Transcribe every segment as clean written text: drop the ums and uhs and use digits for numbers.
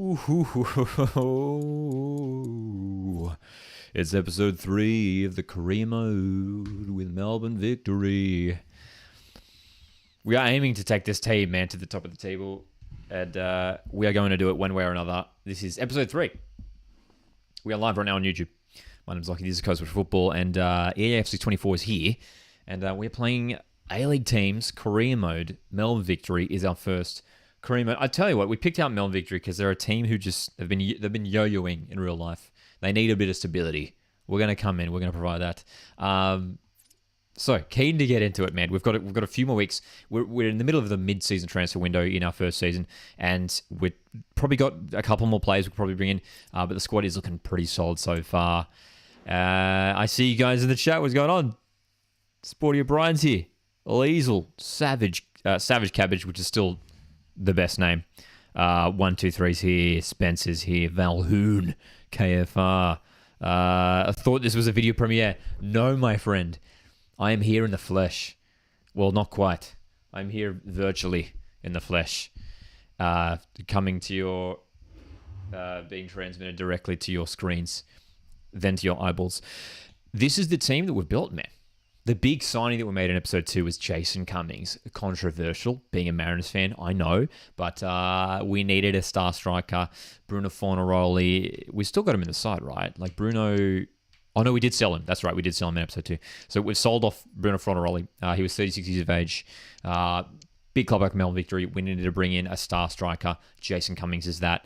Ooh. It's episode 3 of the career mode with Melbourne victory. We are aiming to take this team, man, to the top of the table. And we are going to do it one way or another. This is episode 3. We are live right now on YouTube. My name's Lockie, this is Coast Football, and EAFC 24 is here. And we're playing A-League teams, career mode. Melbourne victory is our first career mode. I tell you what, we picked out Melbourne victory because they're a team who just they've been yo-yoing in real life. They need a bit of stability. We're going to come in. We're going to provide that. So keen to get into it, man. We've got a few more weeks. We're in the middle of the mid-season transfer window in our first season, and we've probably got a couple more players we could probably bring in. But the squad is looking pretty solid so far. I see you guys in the chat. What's going on? Sporty O'Brien's here. Liesel, Savage Cabbage, which is still the best name. 123's here. Spencer's here. Valhoon, KFR. I thought this was a video premiere. No, my friend. I am here in the flesh. Well, not quite. I'm here virtually in the flesh. Coming to your... being transmitted directly to your screens, then to your eyeballs. This is the team that we've built, man. The big signing that we made in episode 2 was Jason Cummings. Controversial, being a Mariners fan, I know. But we needed a star striker. Bruno Fornaroli. We still got him in the side, right? Like Bruno... Oh, no, we did sell him. That's right, we did sell him in episode 2. So we've sold off Bruno Fornaroli. He was 36 years of age. Big club like Melbourne victory. We needed to bring in a star striker. Jason Cummings is that.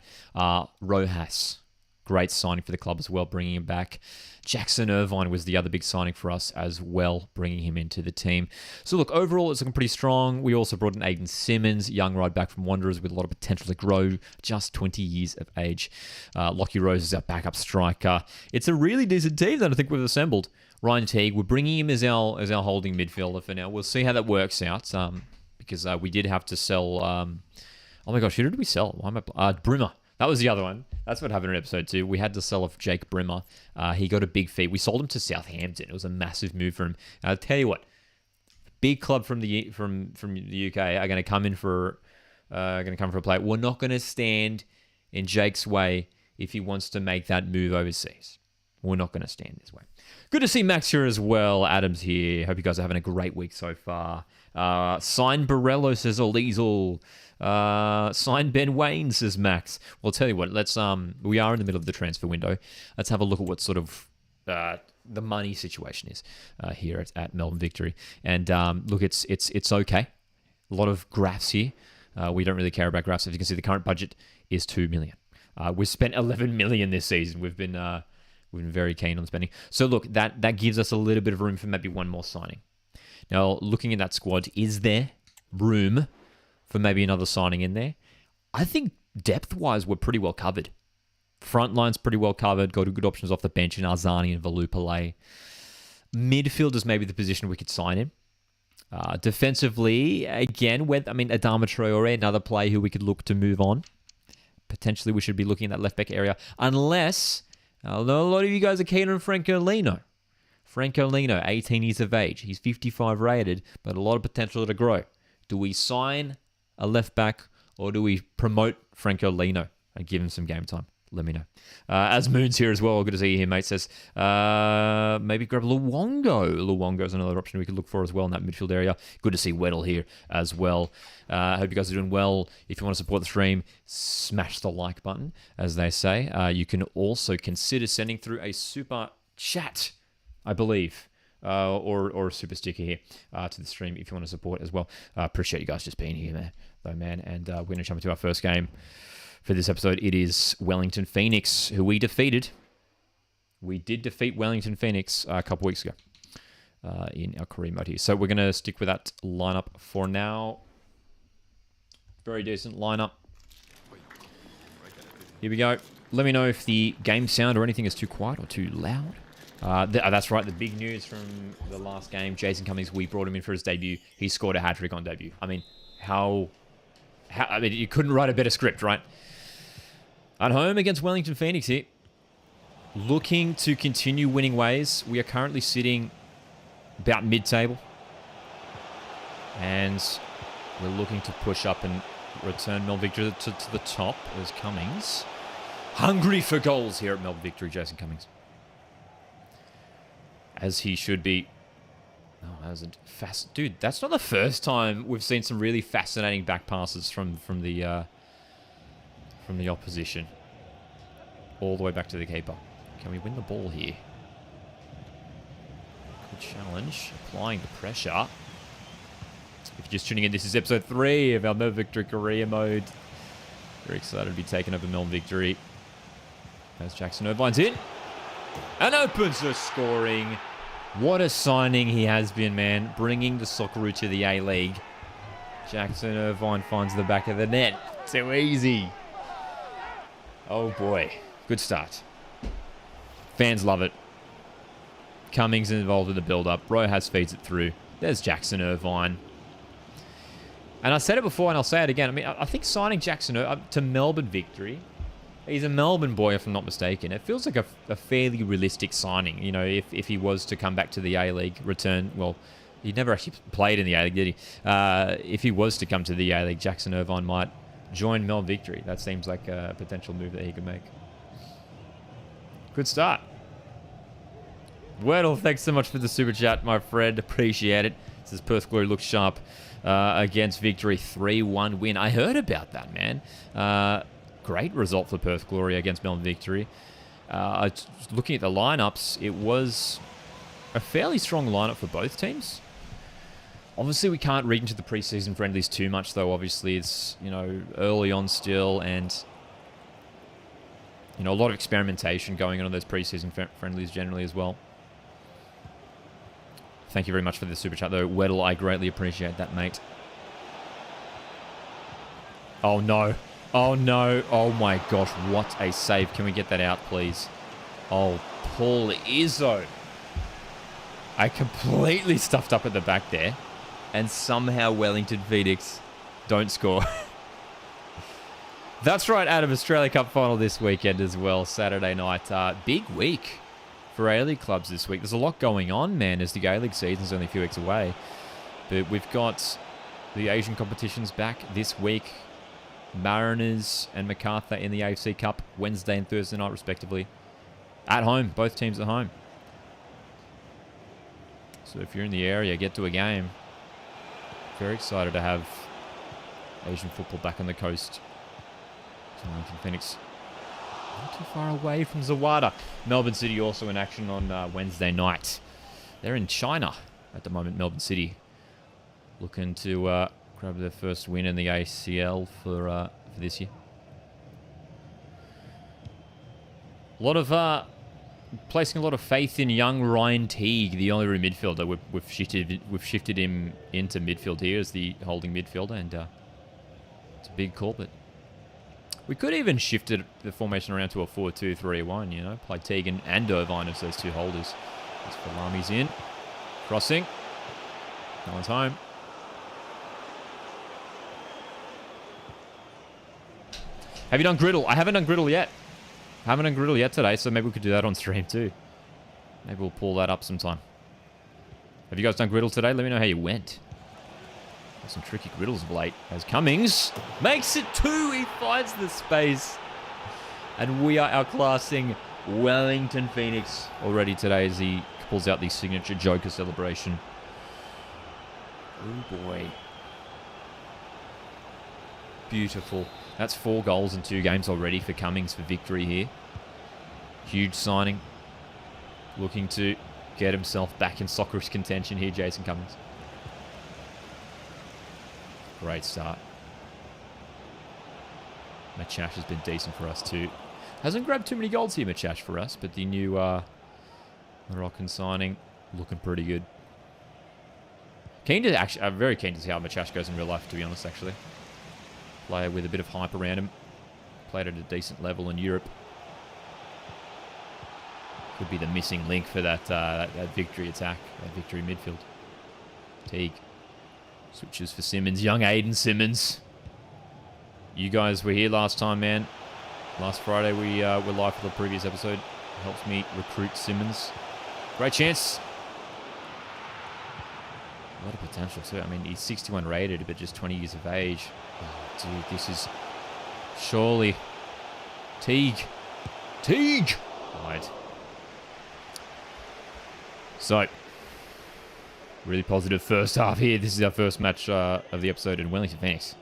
Rojas, great signing for the club as well, bringing him back. Jackson Irvine was the other big signing for us as well, bringing him into the team. So look, overall, it's looking pretty strong. We also brought in Aiden Simmons, young ride back from Wanderers with a lot of potential to grow, just 20 years of age. Lockie Rose is our backup striker. It's a really decent team that I think we've assembled. Ryan Teague, we're bringing him as our holding midfielder for now. We'll see how that works out because we did have to sell... oh my gosh, who did we sell? Why am I... Brimmer. That was the other one. That's what happened in episode 2. We had to sell off Jake Brimmer. He got a big fee. We sold him to Southampton. It was a massive move for him. And I'll tell you what, big club from the UK are going to come in for a play. We're not going to stand in Jake's way if he wants to make that move overseas. We're not going to stand this way. Good to see Max here as well. Adam's here. Hope you guys are having a great week so far. Sign Borello, says Oliesel. Sign Ben Wayne, says Max. Well, I'll tell you what, let's we are in the middle of the transfer window. Let's have a look at what sort of the money situation is here at Melbourne Victory. And look, it's okay. A lot of graphs here. We don't really care about graphs. As you can see, the current budget is 2 million. We've spent 11 million this season. We've been very keen on spending. So look, that gives us a little bit of room for maybe one more signing. Now, looking at that squad, is there room for maybe another signing in there? I think depth-wise, we're pretty well covered. Front line's pretty well covered. Got good options off the bench in Arzani and Valupale. Midfield is maybe the position we could sign in. Defensively, again, Adama Traore, another player who we could look to move on. Potentially, we should be looking at that left-back area. Unless, I know a lot of you guys are keen on Franco Lino. Franco Lino, 18 years of age. He's 55 rated, but a lot of potential to grow. Do we sign a left back, or do we promote Franco Lino and give him some game time? Let me know. As Moon's here as well, good to see you here, mate. Says maybe grab Luongo. Luongo's another option we could look for as well in that midfield area. Good to see Weddle here as well. Hope you guys are doing well. If you want to support the stream, smash the like button, as they say. You can also consider sending through a super chat, I believe. Or a super sticker here to the stream if you want to support as well. Appreciate you guys just being here, man. And we're going to jump into our first game for this episode. It is Wellington Phoenix, who we defeated. We did defeat Wellington Phoenix a couple weeks ago in our career mode here. So we're going to stick with that lineup for now. Very decent lineup. Here we go. Let me know if the game sound or anything is too quiet or too loud. That's right, the big news from the last game, Jason Cummings, we brought him in for his debut. He scored a hat-trick on debut. I mean, you couldn't write a better script, right? At home against Wellington Phoenix here. Looking to continue winning ways. We are currently sitting about mid-table. And we're looking to push up and return Melbourne Victory to the top as Cummings. Hungry for goals here at Melbourne Victory, Jason Cummings. As he should be. Oh, that was a dude, that's not the first time we've seen some really fascinating back passes from the opposition. All the way back to the keeper. Can we win the ball here? Good challenge. Applying the pressure. If you're just tuning in, this is episode 3 of our Melbourne Victory career mode. Very excited to be taking over Melbourne Victory. As Jackson Irvine's in. And opens the scoring. What a signing he has been, man. Bringing the Socceroo to the A-League. Jackson Irvine finds the back of the net. Too easy. Oh, boy. Good start. Fans love it. Cummings involved in the build-up. Rojas feeds it through. There's Jackson Irvine. And I said it before and I'll say it again. I mean, I think signing Jackson to Melbourne Victory, he's a Melbourne boy if I'm not mistaken. It feels like a fairly realistic signing. You know, if he was to come back to the A-League, return, well, he never actually played in the A-League, did he? If he was to come to the A-League, Jackson Irvine might join Melbourne Victory. That seems like a potential move that he could make. Good start. Wordle, thanks so much for the super chat, my friend. Appreciate it. Says Perth Glory looks sharp against Victory. 3-1 win. I heard about that, man. Great result for Perth Glory against Melbourne Victory. Looking at the lineups, it was a fairly strong lineup for both teams. Obviously, we can't read into the preseason friendlies too much, though. Obviously, it's, you know, early on still, and you know, a lot of experimentation going on those preseason friendlies generally as well. Thank you very much for the super chat, though. Weddle, I greatly appreciate that, mate. Oh, no. Oh, no. Oh, my gosh. What a save. Can we get that out, please? Oh, Paul Izzo. I completely stuffed up at the back there. And somehow Wellington Phoenix don't score. That's right, Adam. Australia Cup final this weekend as well. Saturday night. Big week for A-League clubs this week. There's a lot going on, man, as the A-League season's only a few weeks away. But we've got the Asian competitions back this week. Mariners and MacArthur in the EAFC Cup Wednesday and Thursday night, respectively. At home. Both teams at home. So if you're in the area, get to a game. Very excited to have Asian football back on the coast. Wellington Phoenix not too far away from Zawada. Melbourne City also in action on Wednesday night. They're in China at the moment, Melbourne City. Looking to grab their first win in the ACL for this year. A lot of placing a lot of faith in young Ryan Teague, the Oilers midfielder. We've shifted him into midfield here as the holding midfielder, and it's a big call, but we could even shift the formation around to a 4-2-3-1, you know, play Teague and Irvine as those two holders. As Falami's in, crossing, no one's home. Have you done griddle? I haven't done griddle yet. Haven't done griddle yet today, so maybe we could do that on stream too. Maybe we'll pull that up sometime. Have you guys done griddle today? Let me know how you went. Some tricky griddles of late. As Cummings makes it 2. He finds the space. And we are outclassing Wellington Phoenix already today as he pulls out the signature Joker celebration. Oh boy. Beautiful. That's 4 goals in 2 games already for Cummings for victory here. Huge signing. Looking to get himself back in Socceroos contention here, Jason Cummings. Great start. Machash has been decent for us too. Hasn't grabbed too many goals here, Machash, for us, but the new Moroccan signing looking pretty good. Keen to actually, I'm very keen to see how Machash goes in real life, to be honest, actually. Player with a bit of hype around him. Played at a decent level in Europe. Could be the missing link for that victory attack, that victory midfield. Teague. Switches for Simmons. Young Aiden Simmons. You guys were here last time, man. Last Friday we were live for the previous episode. Helps me recruit Simmons. Great chance. A lot of potential too. I mean, he's 61 rated, but just 20 years of age. Oh, dude, this is surely Teague. Right. So, really positive first half here. This is our first match of the episode in Wellington Phoenix.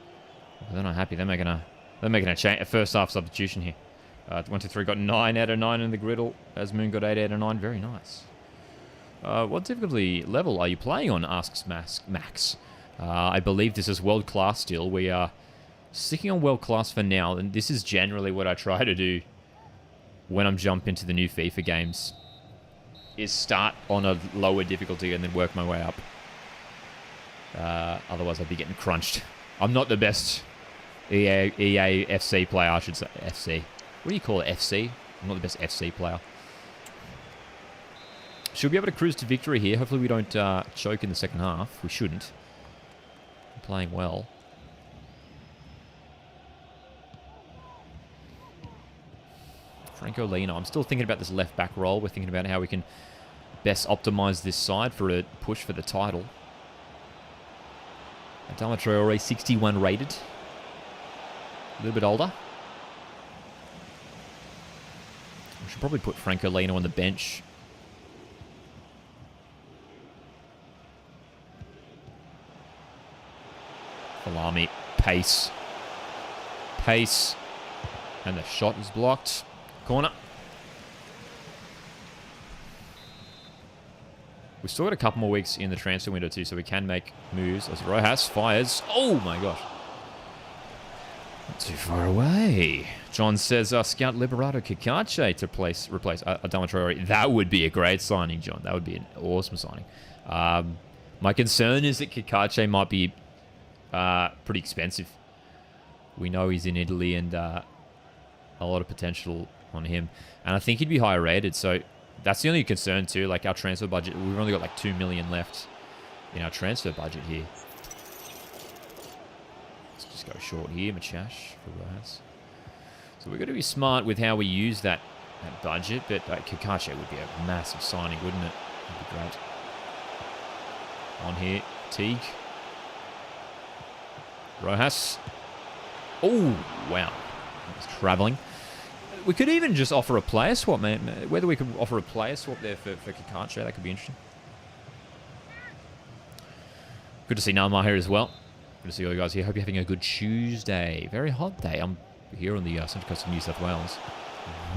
They're not happy. They're making a first half substitution here. 1, 2, 3 got 9 out of 9 in the griddle. As Moon got 8 out of 9. Very nice. What difficulty level are you playing on? Asks Max. I believe this is world class still. We are sticking on world class for now, and this is generally what I try to do when I'm jumping into the new FIFA games. Is start on a lower difficulty and then work my way up. Otherwise, I'd be getting crunched. I'm not the best EAFC player, I should say. FC. What do you call it? FC? I'm not the best FC player. Should be able to cruise to victory here. Hopefully we don't choke in the second half. We shouldn't. I'm playing well. Franco Lino. I'm still thinking about this left back role. We're thinking about how we can best optimize this side for a push for the title. Adama Traore, 61 rated. A little bit older. We should probably put Franco Lino on the bench. Falami, pace. And the shot is blocked. Corner. We've still got a couple more weeks in the transfer window too, so we can make moves. As Rojas fires. Oh my gosh. Not too far away. John says, Scout Liberato Kikache to replace Adama Traore. That would be a great signing, John. That would be an awesome signing. My concern is that Kikache might be pretty expensive. We know he's in Italy and a lot of potential on him. And I think he'd be higher rated, so that's the only concern too. Like our transfer budget, we've only got like 2 million left in our transfer budget here. Let's just go short here, Machash for Rojas. So we've got to be smart with how we use that budget, but Kikache would be a massive signing, wouldn't it? That'd be great. On here, Teague. Rojas. Oh, wow. He's travelling. We could even just offer a player swap, man. Whether we could offer a player swap there for Kikache, that could be interesting. Good to see Namar here as well. Good to see all you guys here. Hope you're having a good Tuesday. Very hot day. I'm here on the Central Coast of New South Wales.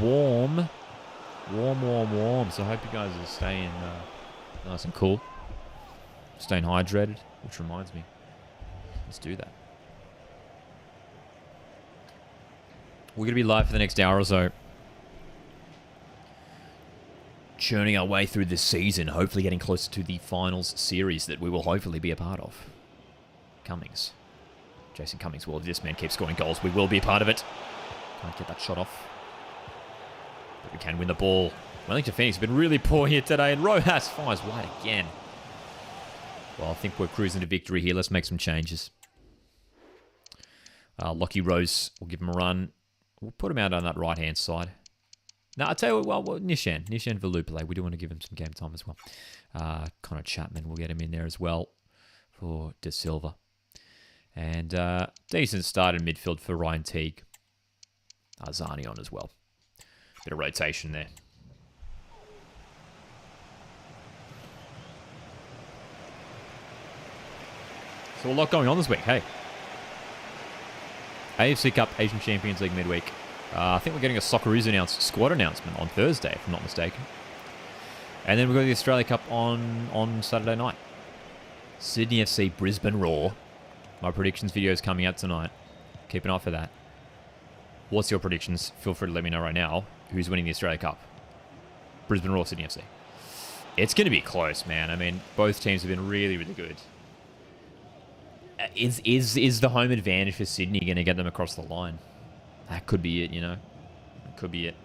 Warm. So I hope you guys are staying nice and cool. Staying hydrated, which reminds me. Let's do that. We're going to be live for the next hour or so. Churning our way through this season, hopefully getting closer to the finals series that we will hopefully be a part of. Cummings. Jason Cummings. Well, if this man keeps scoring goals, we will be a part of it. Can't get that shot off. But we can win the ball. Wellington Phoenix have been really poor here today, and Rojas fires wide again. Well, I think we're cruising to victory here. Let's make some changes. Lockie Rose, we'll give him a run. We'll put him out on that right-hand side. No, I'll tell you what, Nishan Velupile, we do want to give him some game time as well. Connor Chapman, we'll get him in there as well for De Silva. And decent start in midfield for Ryan Teague. Zani on as well. Bit of rotation there. So a lot going on this week, hey. AFC Cup Asian Champions League midweek. I think we're getting a Socceroos squad announcement on Thursday, if I'm not mistaken. And then we've got the Australia Cup on Saturday night. Sydney FC Brisbane Roar. My predictions video is coming out tonight. Keep an eye for that. What's your predictions? Feel free to let me know right now. Who's winning the Australia Cup? Brisbane Roar, Sydney FC. It's going to be close, man. I mean, both teams have been really, really good. Is the home advantage for Sydney going to get them across the line? That could be it, you know. That could be it.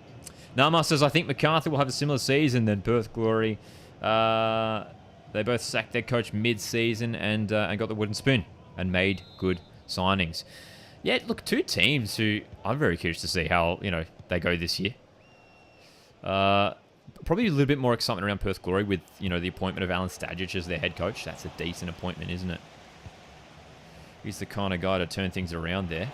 Nama says, I think MacArthur will have a similar season than Perth Glory. They both sacked their coach mid-season and got the wooden spoon and made good signings. Yeah, look, two teams who I'm very curious to see how, you know, they go this year. Probably a little bit more excitement around Perth Glory with, you know, the appointment of Alan Stajic as their head coach. That's a decent appointment, isn't it? He's the kind of guy to turn things around there.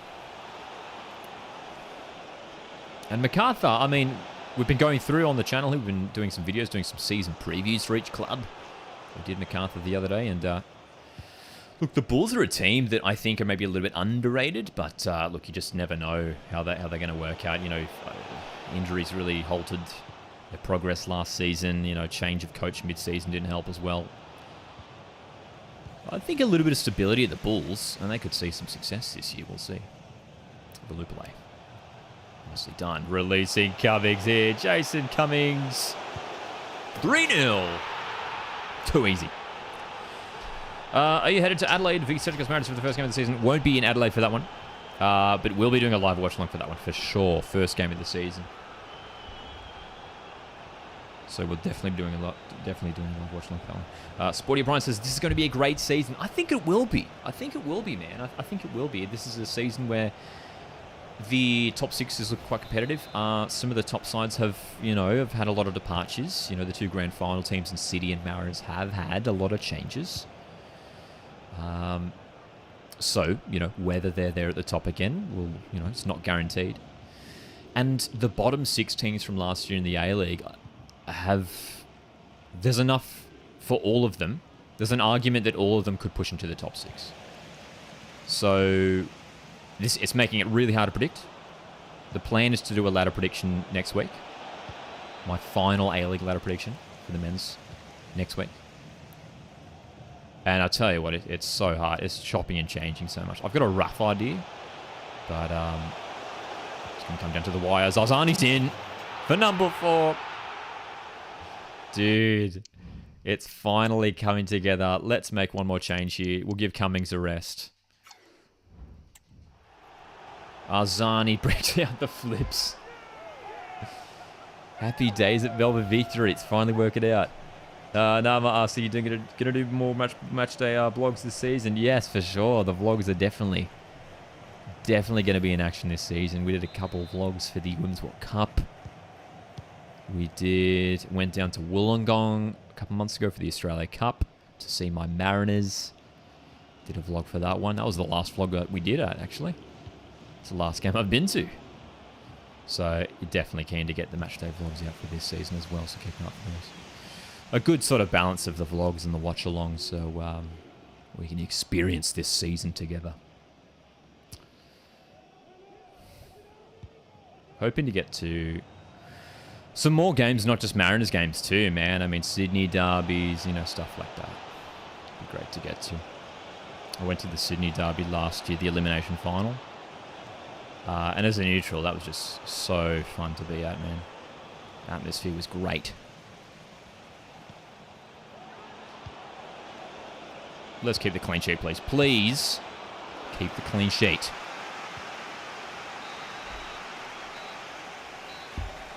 And MacArthur, I mean, we've been going through on the channel. We've been doing some videos, doing some season previews for each club. We did MacArthur the other day. And, look, the Bulls are a team that I think are maybe a little bit underrated. But, look, you just never know how they're going to work out. You know, injuries really halted their progress last season. You know, change of coach mid-season didn't help as well. I think a little bit of stability at the Bulls, and they could see some success this year. We'll see. Valupale. Nicely done. Releasing Cummings here. Jason Cummings. 3-0. Too easy. Are you headed to Adelaide? V Celtic's Mariners for the first game of the season. Won't be in Adelaide for that one. But we'll be doing a live watch-along for that one for sure. First game of the season. So we're definitely doing a live watch-along for that one. Sporty O'Brien says, this is going to be a great season. I think it will be. I think it will be, man. I think it will be. This is a season where the top sixes look quite competitive. Some of the top sides have had a lot of departures. You know, the two grand final teams in City and Mariners have had a lot of changes. So, you know, whether they're there at the top again, it's not guaranteed. And the bottom six teams from last year in the A-League there's enough for all of them. There's an argument that all of them could push into the top six. So it's making it really hard to predict. The plan is to do a ladder prediction next week. My final A-League ladder prediction for the men's next week. And I'll tell you what, it's so hard. It's chopping and changing so much. I've got a rough idea, but it's going to come down to the wires. Ozani's in for number 4. Dude, it's finally coming together. Let's make one more change here. We'll give Cummings a rest. Arzani breaks out the flips. Happy days at Melbourne victory. It's finally working out. Nama asks, are you gonna do more match day vlogs this season? Yes, for sure. The vlogs are definitely going to be in action this season. We did a couple of vlogs for the Women's World Cup. We went down to Wollongong a couple months ago for the Australia Cup to see my Mariners. Did a vlog for that one. That was the last vlog that we did actually. It's the last game I've been to. So you're definitely keen to get the matchday vlogs out for this season as well, so keep an eye for those. A good sort of balance of the vlogs and the watch-along, so we can experience this season together. Hoping to get to some more games, not just Mariners games too, man. I mean, Sydney derbies, stuff like that. It'd be great to get to. I went to the Sydney derby last year, the elimination final. And as a neutral, that was just so fun to be at, man. The atmosphere was great. Let's keep the clean sheet, please. Please keep the clean sheet.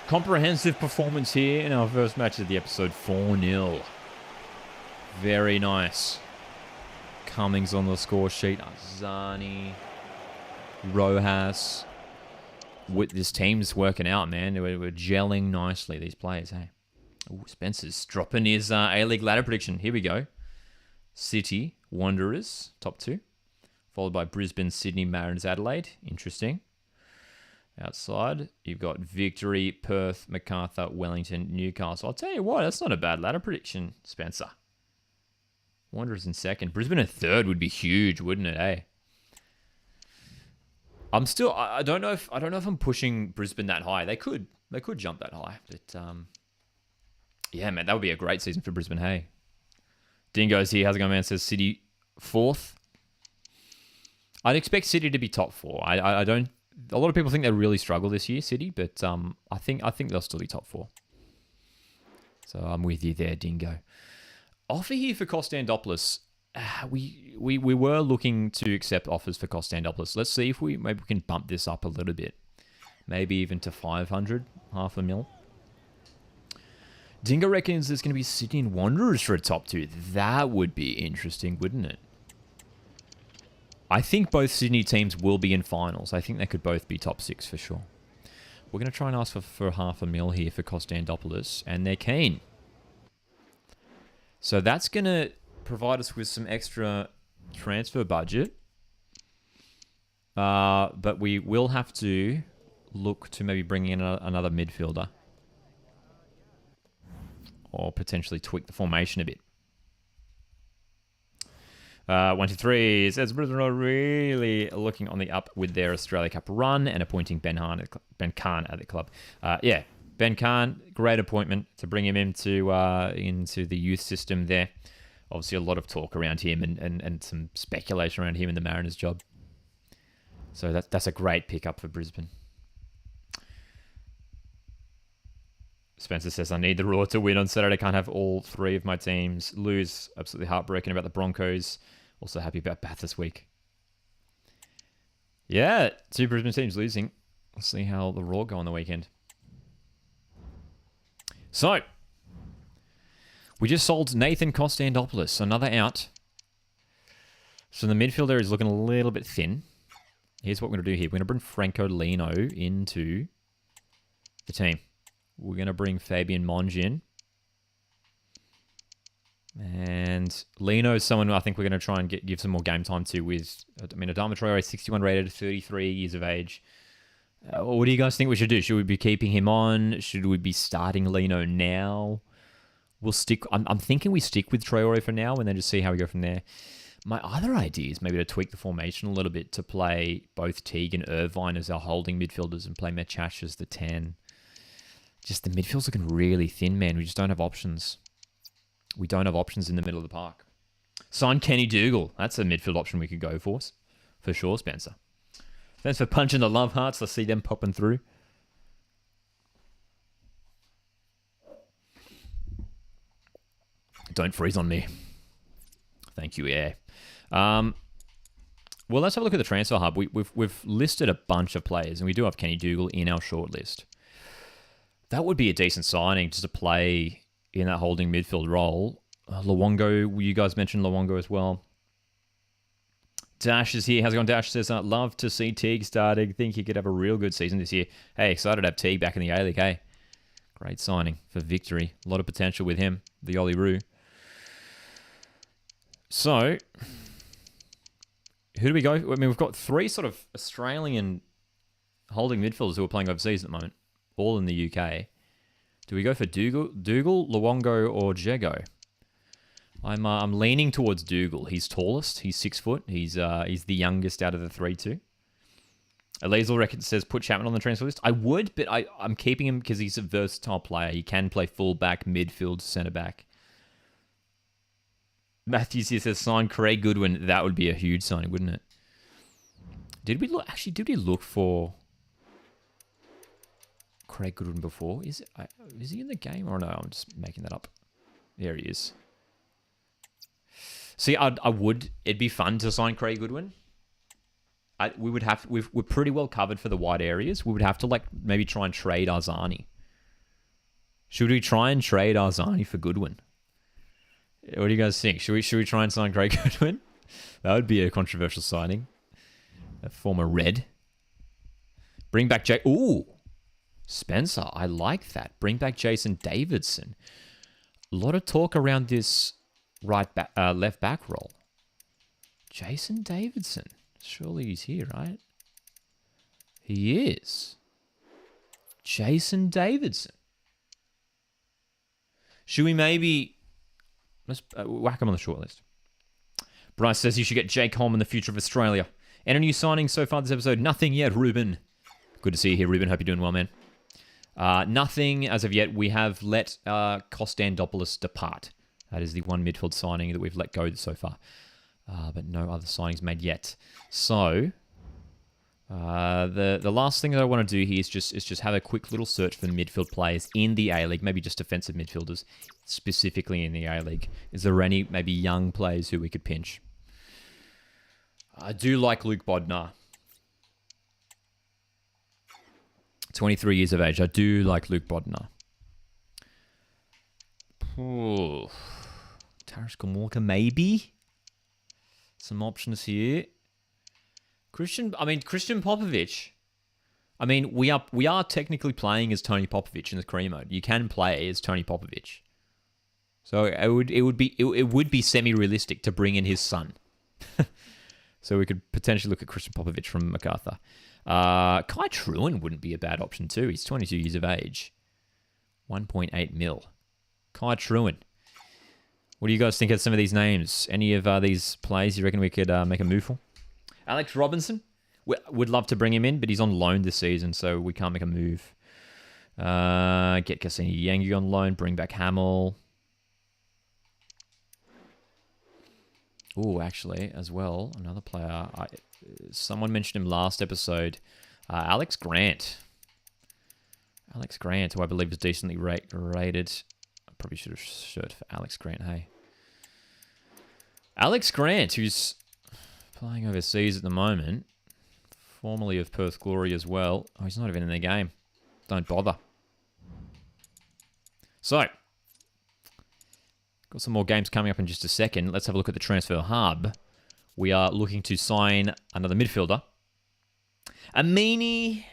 Comprehensive performance here in our first match of the episode. 4-0. Very nice. Cummings on the score sheet. Arzani. Rojas. This team's working out, man. We're gelling nicely, these players, hey. Ooh, Spencer's dropping his A-League ladder prediction. Here we go. City, Wanderers, top 2. Followed by Brisbane, Sydney, Mariners, Adelaide. Interesting. Outside, you've got Victory, Perth, MacArthur, Wellington, Newcastle. I'll tell you what, that's not a bad ladder prediction, Spencer. Wanderers in second. Brisbane in third would be huge, wouldn't it, eh? I don't know if I'm pushing Brisbane that high. They could jump that high, but yeah, man, that would be a great season for Brisbane, hey. Dingo's here. How's it going, man? Says City 4th. I'd expect City to be top 4. I don't. A lot of people think they really struggle this year, City, but I think they'll still be top 4. So I'm with you there, Dingo. Offer here for Kostandopoulos. We were looking to accept offers for Kostandopoulos. Let's see if maybe we can bump this up a little bit, maybe even to 500, $500,000. Dingo reckons there's going to be Sydney and Wanderers for a top 2. That would be interesting, wouldn't it? I think both Sydney teams will be in finals. I think they could both be top 6 for sure. we're going to try and ask for $500,000 here for Kostandopoulos, and they're keen. So that's going to provide us with some extra transfer budget. But we will have to look to maybe bring in another midfielder. Or potentially tweak the formation a bit. 1, 2, 3 says Brisbane are really looking on the up with their Australia Cup run and appointing Ben Khan at the club. Yeah, Ben Khan, great appointment to bring him into the youth system there. Obviously, a lot of talk around him and some speculation around him in the Mariners job. So that's a great pickup for Brisbane. Spencer says, I need the Raw to win on Saturday. Can't have all three of my teams lose. Absolutely heartbroken about the Broncos. Also happy about Bath this week. Yeah, 2 Brisbane teams losing. We'll see how the Raw go on the weekend. So, we just sold Nathan Kostandopoulos. Another out. So the midfielder is looking a little bit thin. Here's what we're going to do here. We're going to bring Franco Lino into the team. We're going to bring Fabian Monge in. And Lino is someone who I think we're going to try and give some more game time to with, Adama Traore, 61 rated, 33 years of age. What do you guys think we should do? Should we be keeping him on? Should we be starting Lino now? We'll stick. I'm thinking we stick with Traore for now and then just see how we go from there. My other idea is maybe to tweak the formation a little bit to play both Teague and Irvine as our holding midfielders and play Mechash as the 10. Just the midfield's looking really thin, man. We just don't have options. We don't have options in the middle of the park. Sign Kenny Dougal. That's a midfield option we could go for sure, Spencer. Thanks for punching the love hearts. I see them popping through. Don't freeze on me. Thank you, Air. Well, let's have a look at the transfer hub. We've listed a bunch of players, and we do have Kenny Dougal in our shortlist. That would be a decent signing just to play in that holding midfield role. Luongo, you guys mentioned Luongo as well. Dash is here. How's it going, Dash? Says, I'd love to see Teague starting. Think he could have a real good season this year. Hey, excited to have Teague back in the A-League, hey? Great signing for victory. A lot of potential with him, the Ollie-Roo. So, who do we go? I mean, we've got 3 sort of Australian holding midfielders who are playing overseas at the moment, all in the UK. Do we go for Dougal, Luongo, or Jego? I'm leaning towards Dougal. He's tallest. He's 6 foot. He's the youngest out of the 3 too. Elazel reckon says put Chapman on the transfer list. I would, but I'm keeping him because he's a versatile player. He can play fullback, midfield, centre back. Matthews here says sign Craig Goodwin. That would be a huge signing, wouldn't it? Did we look for Craig Goodwin before? Is he in the game or no? I'm just making that up. There he is. See, it'd be fun to sign Craig Goodwin. We're pretty well covered for the wide areas. We would have to maybe try and trade Arzani. Should we try and trade Arzani for Goodwin? What do you guys think? Should we try and sign Craig Goodwin? That would be a controversial signing. A former Red. Bring back Spencer, I like that. Bring back Jason Davidson. A lot of talk around this left back role. Jason Davidson. Surely he's here, right? He is. Jason Davidson. Should we maybe... Let's whack him on the shortlist. Bryce says you should get Jake Holm in the future of Australia. Any new signings so far this episode? Nothing yet, Ruben. Good to see you here, Ruben. Hope you're doing well, man. Nothing as of yet. We have let Kostandopoulos depart. That is the one midfield signing that we've let go so far. But no other signings made yet. So, the last thing that I want to do here is just have a quick little search for midfield players in the A-League, maybe just defensive midfielders, specifically in the A-League. Is there any maybe young players who we could pinch? I do like Luke Bodnar. 23 years of age. I do like Luke Bodnar. Ooh. Taras Kamorka, maybe? Some options here. Christian Popovich. I mean, we are technically playing as Tony Popovich in the career mode. You can play as Tony Popovich. So it would be semi-realistic to bring in his son. So we could potentially look at Christian Popovich from MacArthur. Kai Truin wouldn't be a bad option too. He's 22 years of age. 1.8 mil. Kai Truin. What do you guys think of some of these names? Any of these plays you reckon we could make a move for? Alex Robinson? Would love to bring him in, but he's on loan this season, so we can't make a move. Get Cassini Yangi on loan. Bring back Hamill. Oh, actually, as well, another player. Someone mentioned him last episode. Alex Grant. Alex Grant, who I believe is decently rated. I probably should have searched for Alex Grant, hey. Alex Grant, who's playing overseas at the moment. Formerly of Perth Glory as well. Oh, he's not even in their game. Don't bother. So, got some more games coming up in just a second. Let's have a look at the transfer hub. We are looking to sign another midfielder. Amini.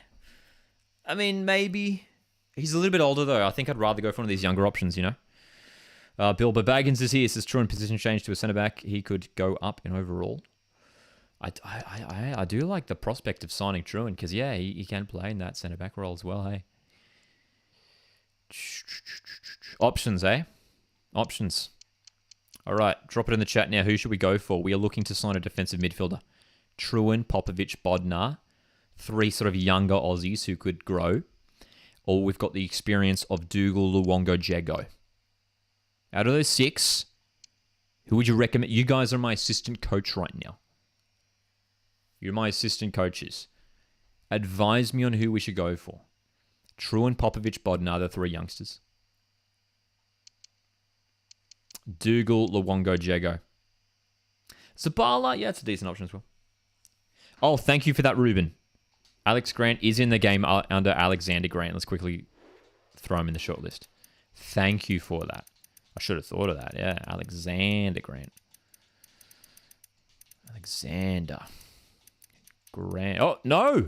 I mean, maybe. He's a little bit older, though. I think I'd rather go for one of these younger options, you know. Bilbo Baggins is here. It says Truin position change to a centre-back. He could go up in overall. I do like the prospect of signing Truin because, yeah, he can play in that centre-back role as well, hey. Options, eh? Options. All right, drop it in the chat now. Who should we go for? We are looking to sign a defensive midfielder. Truin, Popovich, Bodnar. 3 sort of younger Aussies who could grow. Or we've got the experience of Dougal, Luongo, Jago. Out of those 6, who would you recommend? You guys are my assistant coach right now. You're my assistant coaches. Advise me on who we should go for. Truin, Popovich, Bodnar, the 3 youngsters. Dougal, Luongo, Jago. Zabala, yeah, it's a decent option as well. Oh, thank you for that, Ruben. Alex Grant is in the game under Alexander Grant. Let's quickly throw him in the shortlist. Thank you for that. I should have thought of that. Yeah, Alexander Grant. Alexander Grant. Oh, no!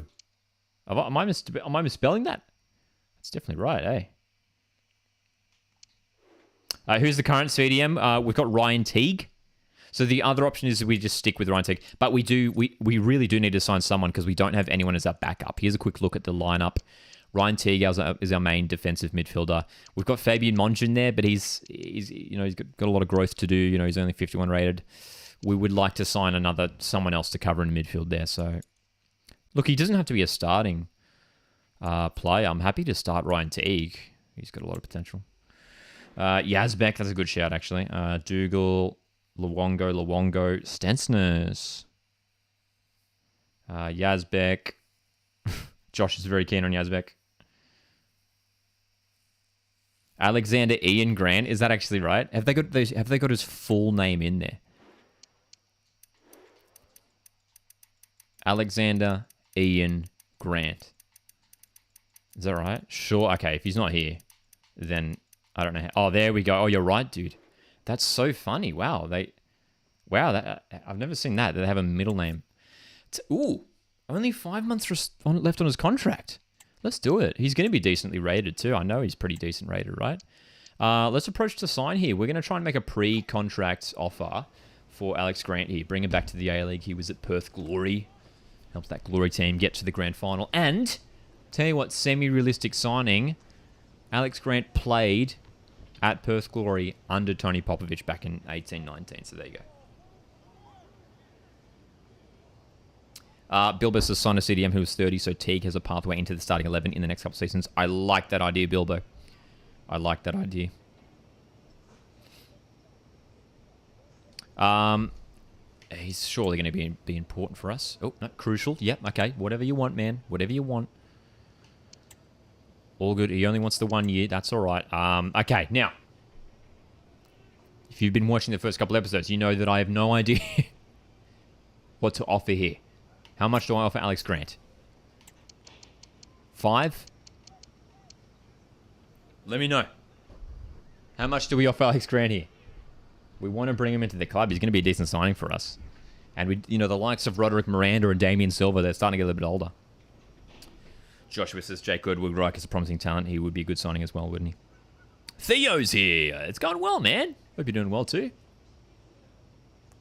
Am I misspelling that? That's definitely right, eh? Who's the current CDM? We've got Ryan Teague. So the other option is we just stick with Ryan Teague. But we really do need to sign someone because we don't have anyone as our backup. Here's a quick look at the lineup. Ryan Teague is our main defensive midfielder. We've got Fabian Monge in there, but he's got a lot of growth to do. You know, he's only 51 rated. We would like to sign someone else to cover in midfield there. So, look, he doesn't have to be a starting player. I'm happy to start Ryan Teague. He's got a lot of potential. Yazbek, that's a good shout, actually. Dougal, Luongo, Stensners. Yazbek. Josh is very keen on Yazbek. Alexander Ian Grant, is that actually right? Have they got his full name in there? Alexander Ian Grant. Is that right? Sure. Okay, if he's not here, then I don't know how. Oh, there we go. Oh, you're right, dude. That's so funny. Wow. I've never seen that. They have a middle name. Ooh, only 5 months left on his contract. Let's do it. He's going to be decently rated too. I know he's pretty decent rated, right? Let's approach to sign here. We're going to try and make a pre-contract offer for Alex Grant here. Bring him back to the A-League. He was at Perth Glory. Helped that Glory team get to the grand final. And, tell you what, semi-realistic signing. Alex Grant played at Perth Glory under Tony Popovich back in 18-19. So there you go. Bilbo says sign a CDM who was 30, so Teague has a pathway into the starting 11 in the next couple of seasons. I like that idea, Bilbo. I like that idea. He's surely going to be important for us. Oh, no, crucial. Yep, okay. Whatever you want, man. Whatever you want. All good. He only wants the 1 year. That's all right. Okay, now. If you've been watching the first couple episodes, you know that I have no idea what to offer here. How much do I offer Alex Grant? 5? Let me know. How much do we offer Alex Grant here? We want to bring him into the club. He's going to be a decent signing for us. And the likes of Roderick Miranda and Damien Silva, they're starting to get a little bit older. Joshua says Jake Goodwood Reich is a promising talent. He would be a good signing as well, wouldn't he? Theo's here. It's going well, man. Hope you're doing well too.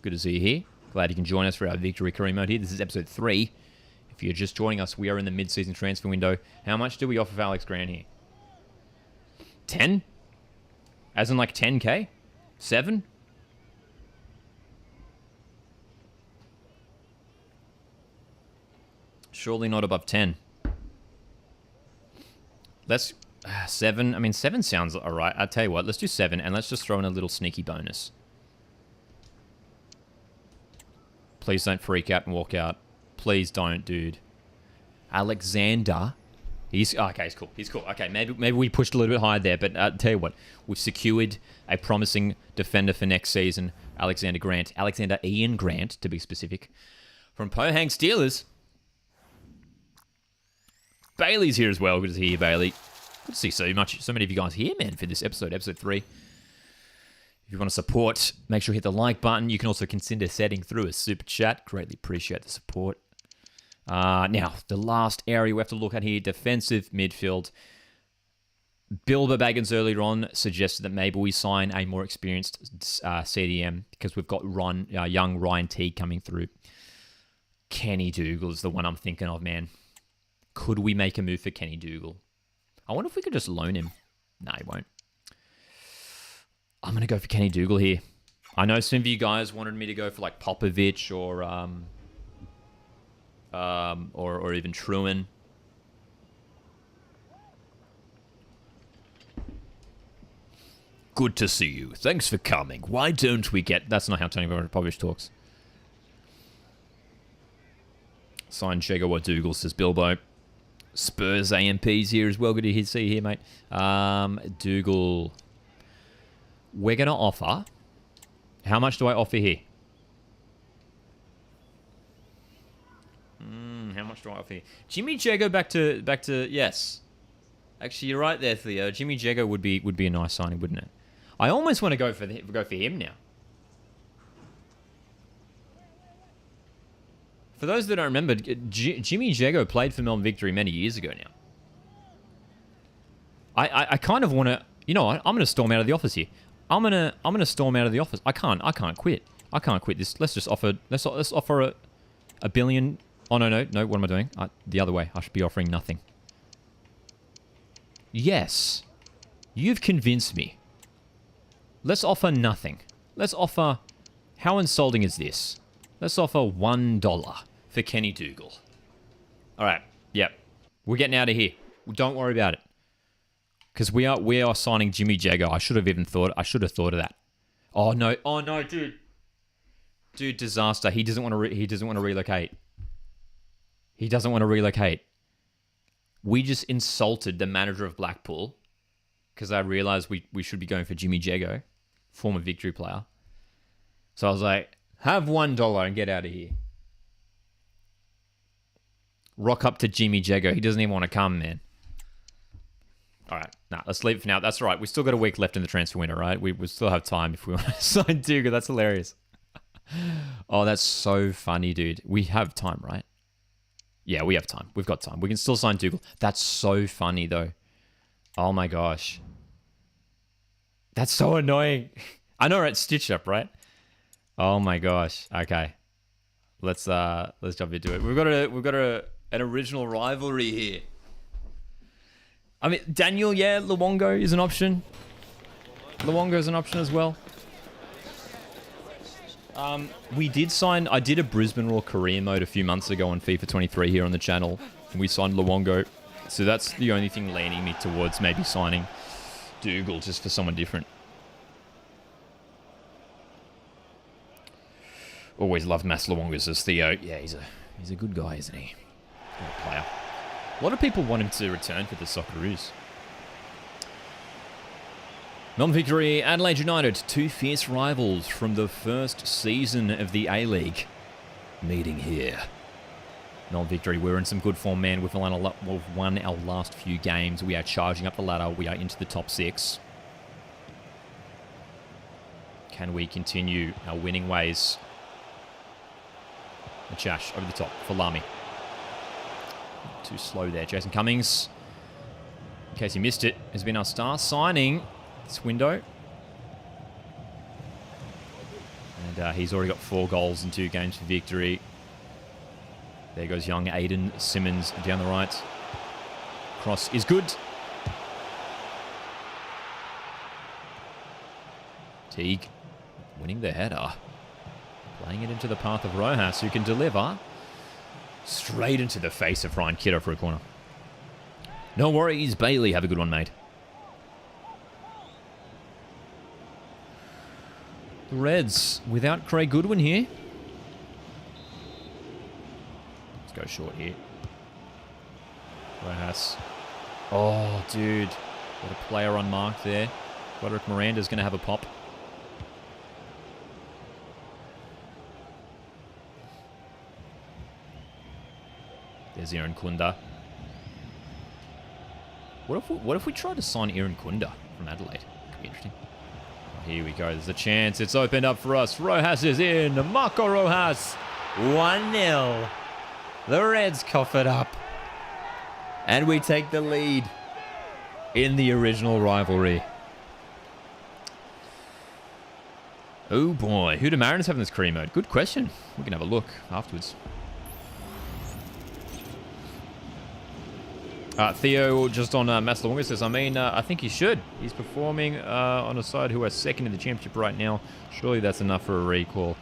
Good to see you here. Glad you can join us for our victory career mode here. This is episode 3. If you're just joining us, we are in the mid-season transfer window. How much do we offer for Alex Grant here? 10? As in like 10k? 7? Surely not above 10. Let's... 7. I mean, 7 sounds alright. I'll tell you what. Let's do 7, and let's just throw in a little sneaky bonus. Please don't freak out and walk out. Please don't, dude. Alexander. Okay, he's cool. He's cool. Okay, maybe we pushed a little bit higher there, but I'll tell you what. We've secured a promising defender for next season. Alexander Grant. Alexander Ian Grant, to be specific. From Pohang Steelers. Bailey's here as well. Good to see you, Bailey. Good to see so many of you guys here, man, for this episode 3. If you want to support, make sure you hit the like button. You can also consider setting through a super chat. Greatly appreciate the support. Now, the last area we have to look at here, defensive midfield. Bill Baggins earlier on suggested that maybe we sign a more experienced CDM because we've got young Ryan T coming through. Kenny Dougal is the one I'm thinking of, man. Could we make a move for Kenny Dougal? I wonder if we could just loan him. No, he won't. I'm going to go for Kenny Dougal here. I know some of you guys wanted me to go for like Popovich or even Truman. Good to see you. Thanks for coming. Why don't we get... That's not how Tony Popovich talks. Sign Jago or Dougal, says Bilbo. Spurs AMPs here as well. Good to see you here, mate. Dougal. We're going to offer... How much do I offer here? How much do I offer here? Jimmy Jago back to yes. Actually, you're right there, Theo. Jimmy Jago would be a nice signing, wouldn't it? I almost want to go for him now. For those that don't remember, Jimmy Jago played for Melbourne Victory many years ago now. I kind of want to... You know what? I'm going to storm out of the office here. I'm gonna storm out of the office. I can't quit. I can't quit this. Let's just offer. Let's offer a billion. Oh no. What am I doing? The other way. I should be offering nothing. Yes, you've convinced me. Let's offer nothing. Let's offer. How insulting is this? Let's offer $1 for Kenny Dougal. All right. Yep. We're getting out of here. Don't worry about it. Because we are signing Jimmy Jago. I should have thought of that. Oh no, dude. Dude, disaster. He doesn't want to relocate. He doesn't want to relocate. We just insulted the manager of Blackpool because I realized we should be going for Jimmy Jago, former Victory player. So I was like, have $1 and get out of here. Rock up to Jimmy Jago. He doesn't even want to come, man. All right, let's leave it for now. That's all right. We still got a week left in the transfer window, right? We still have time if we want to sign Dougal. That's hilarious. Oh, that's so funny, dude. We have time, right? Yeah, we have time. We've got time. We can still sign Dougal. That's so funny, though. Oh my gosh. That's so annoying. I know, right? Stitch up, right? Oh my gosh. Okay. Let's jump into it. We've got an original rivalry here. I mean, Daniel, yeah, Luongo is an option. Luongo is an option as well. I did a Brisbane Raw career mode a few months ago on FIFA 23 here on the channel. And we signed Luongo. So that's the only thing leaning me towards maybe signing Dougal just for someone different. Always loved Mass Luongo, says Theo. Yeah, he's a good guy, isn't he? Good player. A lot of people want him to return for the Socceroos. Melbourne Victory, Adelaide United, two fierce rivals from the first season of the A-League meeting here. Melbourne Victory, we're in some good form, man. We've won our last few games. We are charging up the ladder. We are into the top 6. Can we continue our winning ways? Machash over the top for Lamy. too slow there. Jason Cummings, in case you missed it, has been our star signing this window. And he's already got 4 goals in 2 games for victory. There goes young Aiden Simmons down the right. Cross is good. Teague winning the header. Playing it into the path of Rojas, who can deliver straight into the face of Ryan Kidder for a corner. No worries, Bailey. Have a good one, mate. The Reds without Craig Goodwin here. Let's go short here. Rojas. Oh, dude. Got a player unmarked there. Roderick Miranda's going to have a pop. There's Aaron Kunda. What if we tried to sign Aaron Kunda from Adelaide? Could be interesting. Oh, here we go. There's a chance. It's opened up for us. Rojas is in. Marco Rojas. 1-0. The Reds cough it up. And we take the lead in the original rivalry. Oh boy. Who do Mariners have in this career mode? Good question. We can have a look afterwards. Theo just on Maslawonga says, I think he should. He's performing on a side who are second in the championship right now. Surely that's enough for a recall.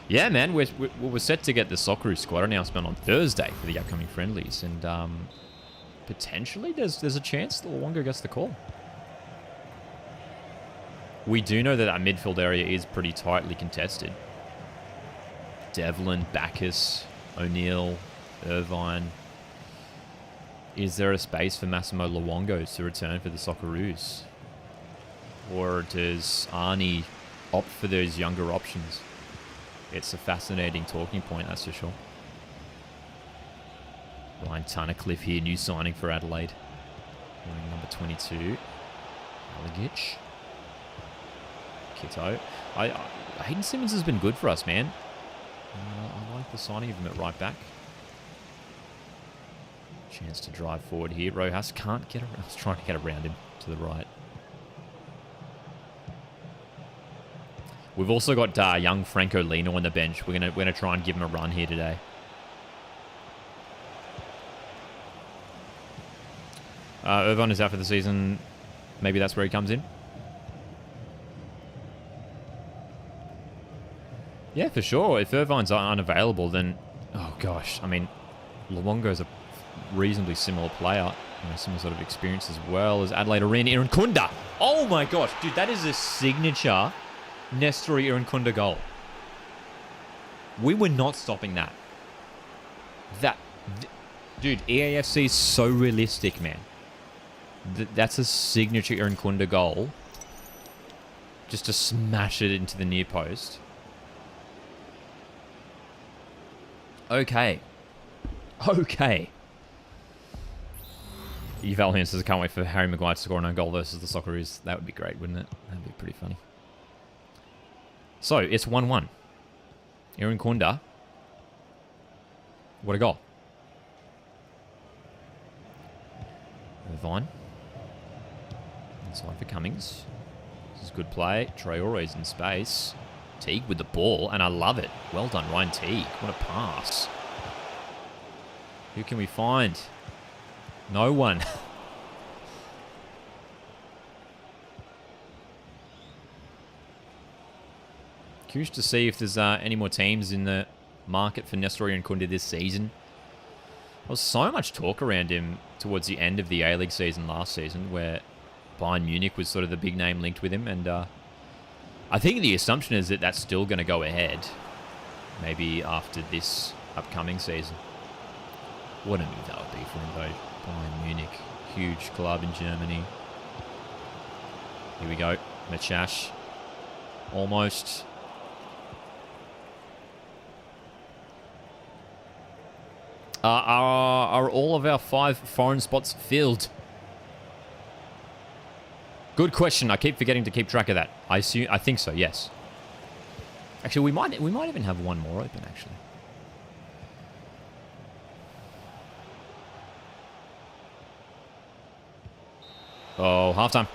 Yeah, man, we're set to get the Socceroos squad announcement on Thursday for the upcoming friendlies. And potentially there's a chance that Luongo gets the call. We do know that our midfield area is pretty tightly contested. Devlin, Bacchus, O'Neill, Irvine. Is there a space for Massimo Luongo to return for the Socceroos? Or does Arnie opt for those younger options? It's a fascinating talking point, that's for sure. Ryan Tunnicliffe here, new signing for Adelaide. Wearing number 22. Allegich. Kitto. Hayden Simmons has been good for us, man. I like the signing of him at right back. Chance to drive forward here. Rojas can't get around. I was trying to get around him to the right. We've also got young Franco Lino on the bench. We're gonna try and give him a run here today. Irvine is out for the season. Maybe that's where he comes in. Yeah, for sure. If Irvine's unavailable, then oh gosh, I mean, Luongo's a reasonably similar player, similar sort of experience as well as Adelaide Arena. Aaron Kunda. Oh my gosh, dude, that is a signature Nestori Aaron Kunda goal. We were not stopping that. Dude, EAFC is so realistic, man. That's a signature Aaron Kunda goal. Just to smash it into the near post. Okay. Eval says, I can't wait for Harry Maguire to score an own goal versus the Socceroos. That would be great, wouldn't it? That'd be pretty funny. So, it's 1-1. Aaron Kunda. What a goal. Irvine. Inside for Cummings. This is good play. Traore's in space. Teague with the ball, and I love it. Well done, Ryan Teague. What a pass. Who can we find? No one. Curious to see if there's any more teams in the market for Nestori and Kunda this season. There was so much talk around him towards the end of the A-League season last season, where Bayern Munich was sort of the big name linked with him, and I think the assumption is that that's still going to go ahead, maybe after this upcoming season. What a move that would be for him, though. Bayern Munich, huge club in Germany. Here we go. Machash. Almost. Are all of our 5 foreign spots filled? Good question. I keep forgetting to keep track of that. I think so, yes. Actually, we might even have one more open, actually. Oh, halftime.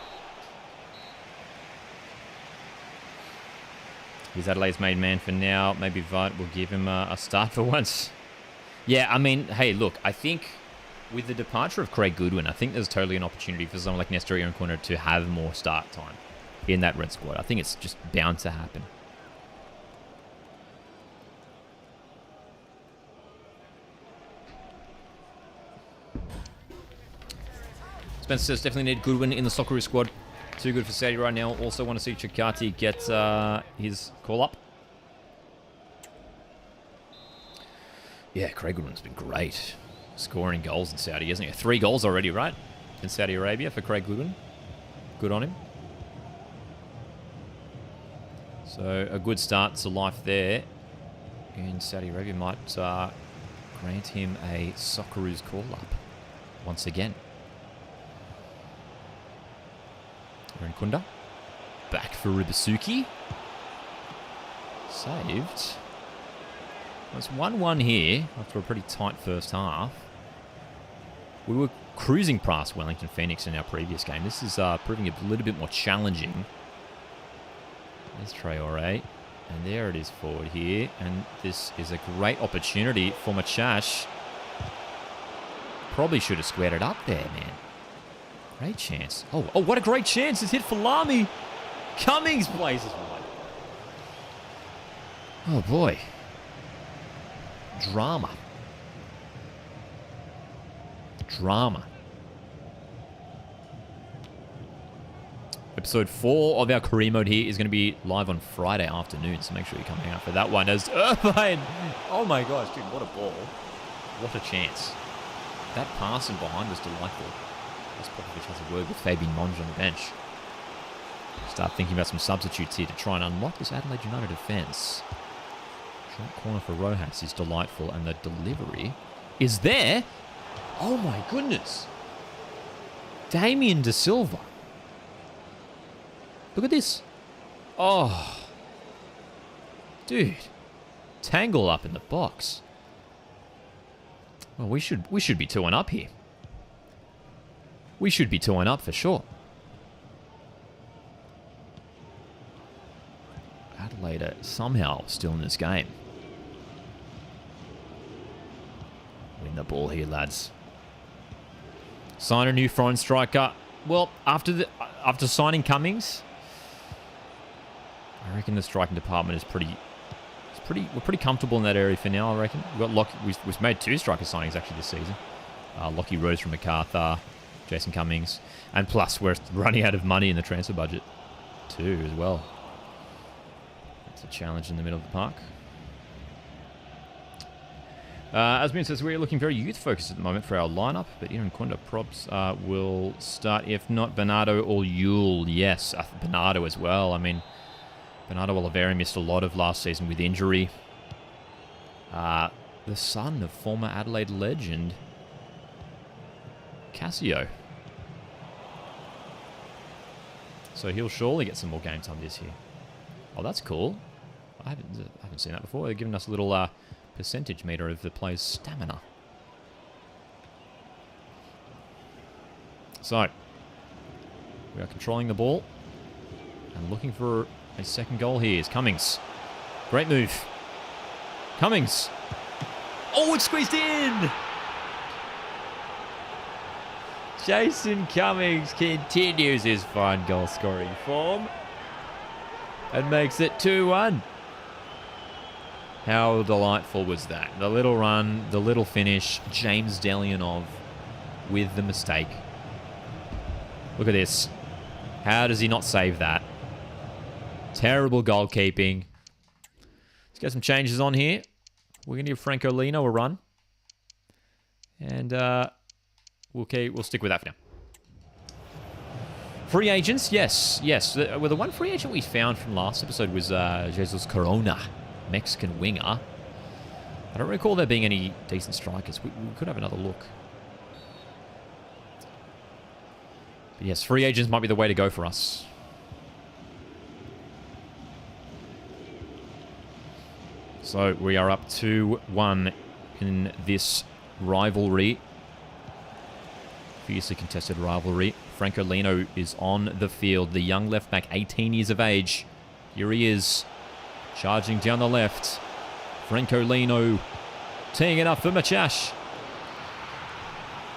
He's Adelaide's main man for now. Maybe Vite will give him a start for once. Yeah, I mean, hey, look, I think with the departure of Craig Goodwin, I think there's totally an opportunity for someone like Nestor Irankunda to have more start time in that red squad. I think it's just bound to happen. Spencer says definitely need Goodwin in the Socceroos squad. Too good for Saudi right now. Also want to see Chikati get his call up. Yeah, Craig Goodwin's been great. Scoring goals in Saudi, isn't he? 3 goals already, right? In Saudi Arabia for Craig Goodwin. Good on him. So a good start to life there. In Saudi Arabia might grant him a Socceroos call up once again. Irankunda. Back for Ribasuki. Saved. It's 1-1 here after a pretty tight first half. We were cruising past Wellington Phoenix in our previous game. This is proving a little bit more challenging. There's Traore. And there it is forward here. And this is a great opportunity for Machash. Probably should have squared it up there, man. Great chance. Oh, what a great chance. It's hit for Lamy. Cummings plays as wide. Oh, boy. Drama. Drama. Episode 4 of our career mode here is going to be live on Friday afternoon, so make sure you come hang out for that one. As Irvine, oh my gosh, dude, what a ball. What a chance. That pass and behind was delightful. Popovic has a word with Fabian Monge on the bench. Start thinking about some substitutes here to try and unlock this Adelaide United defence. Short corner for Rojas is delightful, and the delivery is there. Oh my goodness. Damien De Silva. Look at this. Oh. Dude. Tangle up in the box. Well, we should be 2-1 up here. We should be 2-1 up for sure. Adelaide are somehow still in this game. Win the ball here, lads. Sign a new foreign striker. Well, after signing Cummings, I reckon the striking department is we're pretty comfortable in that area for now, I reckon. We've made 2 striker signings actually this season. Lockie Rose from MacArthur, Jason Cummings, and plus we're running out of money in the transfer budget too as well. It's a challenge in the middle of the park. Asmin says we're looking very youth focused at the moment for our lineup, but Irankunda props will start if not Bernardo or Yule. Yes, Bernardo as well. I mean, Bernardo Oliveira missed a lot of last season with injury. The son of former Adelaide legend Casio. So he'll surely get some more game time this year. Oh, that's cool. I haven't seen that before. They're giving us a little percentage meter of the player's stamina. So, we are controlling the ball and looking for a second goal here. Is Cummings. Great move. Cummings. Oh, it's squeezed in! Jason Cummings continues his fine goal scoring form and makes it 2-1. How delightful was that? The little run, the little finish, James Delianov with the mistake. Look at this. How does he not save that? Terrible goalkeeping. Let's get some changes on here. We're going to give Franco Lino a run. And we'll stick with that for now. Free agents, yes. Well, the one free agent we found from last episode was Jesus Corona, Mexican winger. I don't recall there being any decent strikers. We could have another look. But yes, free agents might be the way to go for us. So we are up 2-1 in this rivalry. Fiercely contested rivalry. Franco Lino is on the field. The young left back, 18 years of age. Here he is, charging down the left. Franco Lino teeing it up for Machash.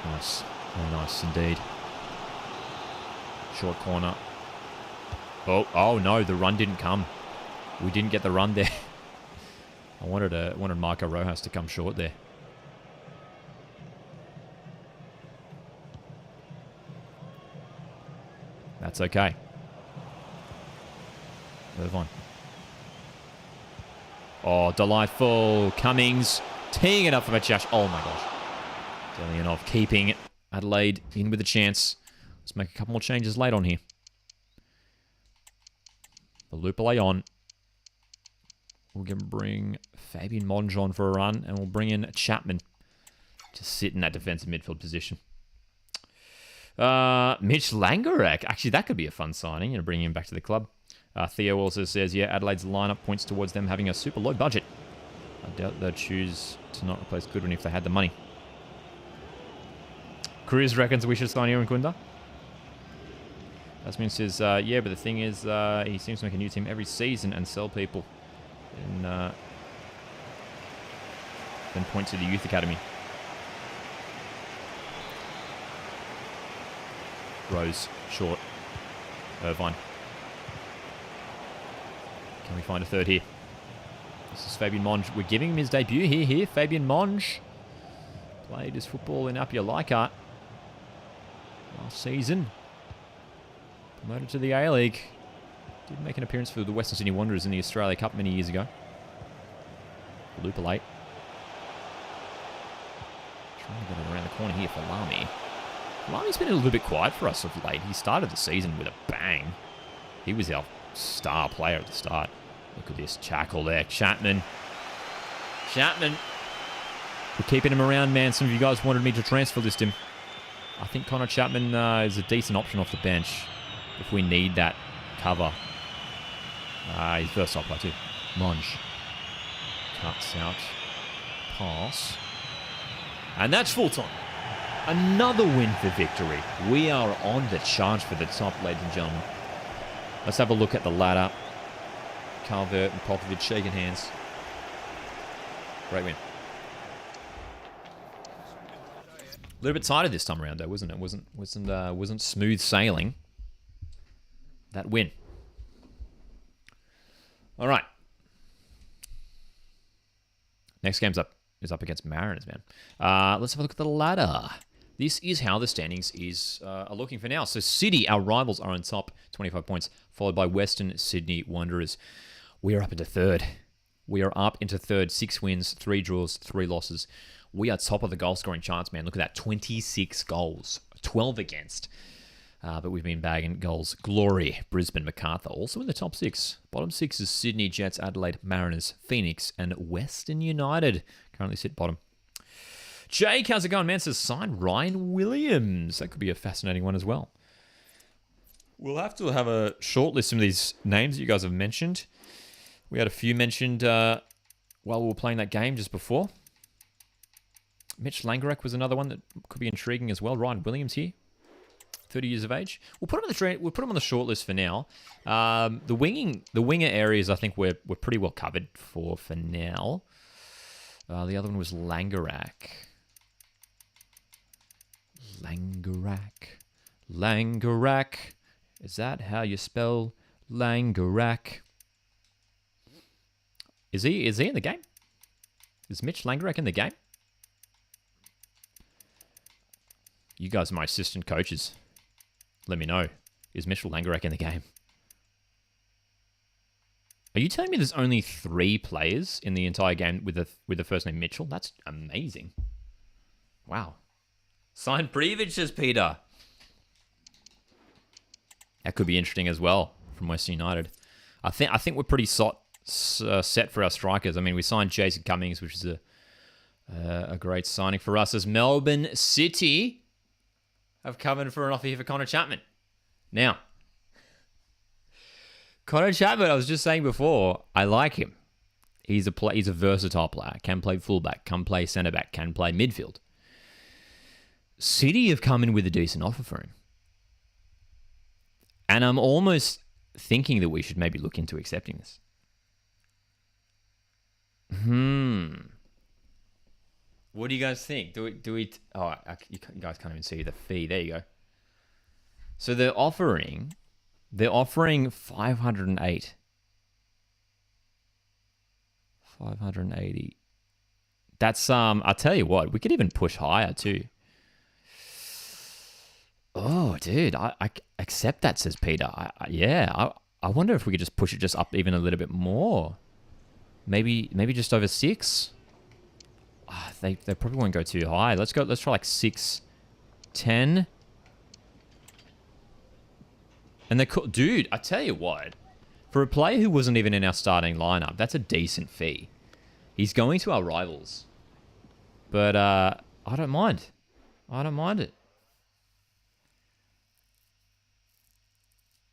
Nice. Very nice indeed. Short corner. Oh no, the run didn't come. We didn't get the run there. I wanted Marco Rojas to come short there. That's okay. Move on. Oh, delightful. Cummings teeing it up for Machash. Oh my gosh. Delianov keeping Adelaide in with a chance. Let's make a couple more changes late on here. The Lupale on. We're going to bring Fabian Monge on for a run, and we'll bring in Chapman to sit in that defensive midfield position. Mitch Langerak. Actually, that could be a fun signing, bringing him back to the club. Theo also says, yeah, Adelaide's lineup points towards them having a super low budget. I doubt they'd choose to not replace Goodwin if they had the money. Cruz reckons we should sign Aaron Kunda. Asmin says, yeah, but the thing is, he seems to make a new team every season and sell people. And then point to the youth academy. Rose, short. Irvine. Can we find a third here? This is Fabian Monge. We're giving him his debut here. Fabian Monge played his football in Apia Leichhardt last season. Promoted to the A-League. Did make an appearance for the Western Sydney Wanderers in the Australia Cup many years ago. Lupalate. Trying to get it around the corner here for Lamy. Lamy's been a little bit quiet for us of late. He started the season with a bang. He was our star player at the start. Look at this tackle there. Chapman. We're keeping him around, man. Some of you guys wanted me to transfer list him. I think Connor Chapman is a decent option off the bench if we need that cover. He's versatile player too. Monge. Cuts out. Pass. And that's full time. Another win for victory. We are on the charge for the top, ladies and gentlemen. Let's have a look at the ladder. Calvert and Popovich shaking hands. Great win. A little bit tighter this time around, though, wasn't it? Wasn't smooth sailing. That win. All right. Next game's up is against Mariners, man. Let's have a look at the ladder. This is how the standings are looking for now. So City, our rivals, are on top, 25 points, followed by Western Sydney Wanderers. We are up into third. 6 wins, 3 draws, 3 losses. We are top of the goal scoring charts, man. Look at that, 26 goals, 12 against. But we've been bagging goals. Glory, Brisbane, MacArthur, also in the top 6. Bottom 6 is Sydney, Jets, Adelaide, Mariners, Phoenix, and Western United. Currently sit bottom. Jake, how's it going, man? Says sign Ryan Williams. That could be a fascinating one as well. We'll have to have a short list of these names that you guys have mentioned. We had a few mentioned while we were playing that game just before. Mitch Langerak was another one that could be intriguing as well. Ryan Williams here, 30 years of age. We'll put him on the short list for now. The winger areas, I think we're pretty well covered for now. The other one was Langerak. Langerak. Is that how you spell Langerak? Is he in the game? Is Mitch Langerak in the game? You guys are my assistant coaches. Let me know. Is Mitchell Langerak in the game? Are you telling me there's only 3 players in the entire game with the first name Mitchell? That's amazing. Wow. Sign Privic, says Peter. That could be interesting as well from Western United. I think we're pretty set for our strikers. I mean, we signed Jason Cummings, which is a great signing for us, as Melbourne City have covered for an offer here for Connor Chapman. Now, Connor Chapman, I was just saying before, I like him. He's a versatile player. Can play fullback, can play centre back, can play midfield. City have come in with a decent offer for him. And I'm almost thinking that we should maybe look into accepting this. What do you guys think? Do we? You guys can't even see the fee. There you go. So they're offering 508. 580. That's I'll tell you what, we could even push higher too. Oh, dude, I accept that, says Peter. I wonder if we could just push it just up even a little bit more. Maybe just over 6. They probably won't go too high. Let's try like 610. And they're cool. Dude, I tell you what, for a player who wasn't even in our starting lineup, that's a decent fee. He's going to our rivals. But I don't mind. I don't mind it.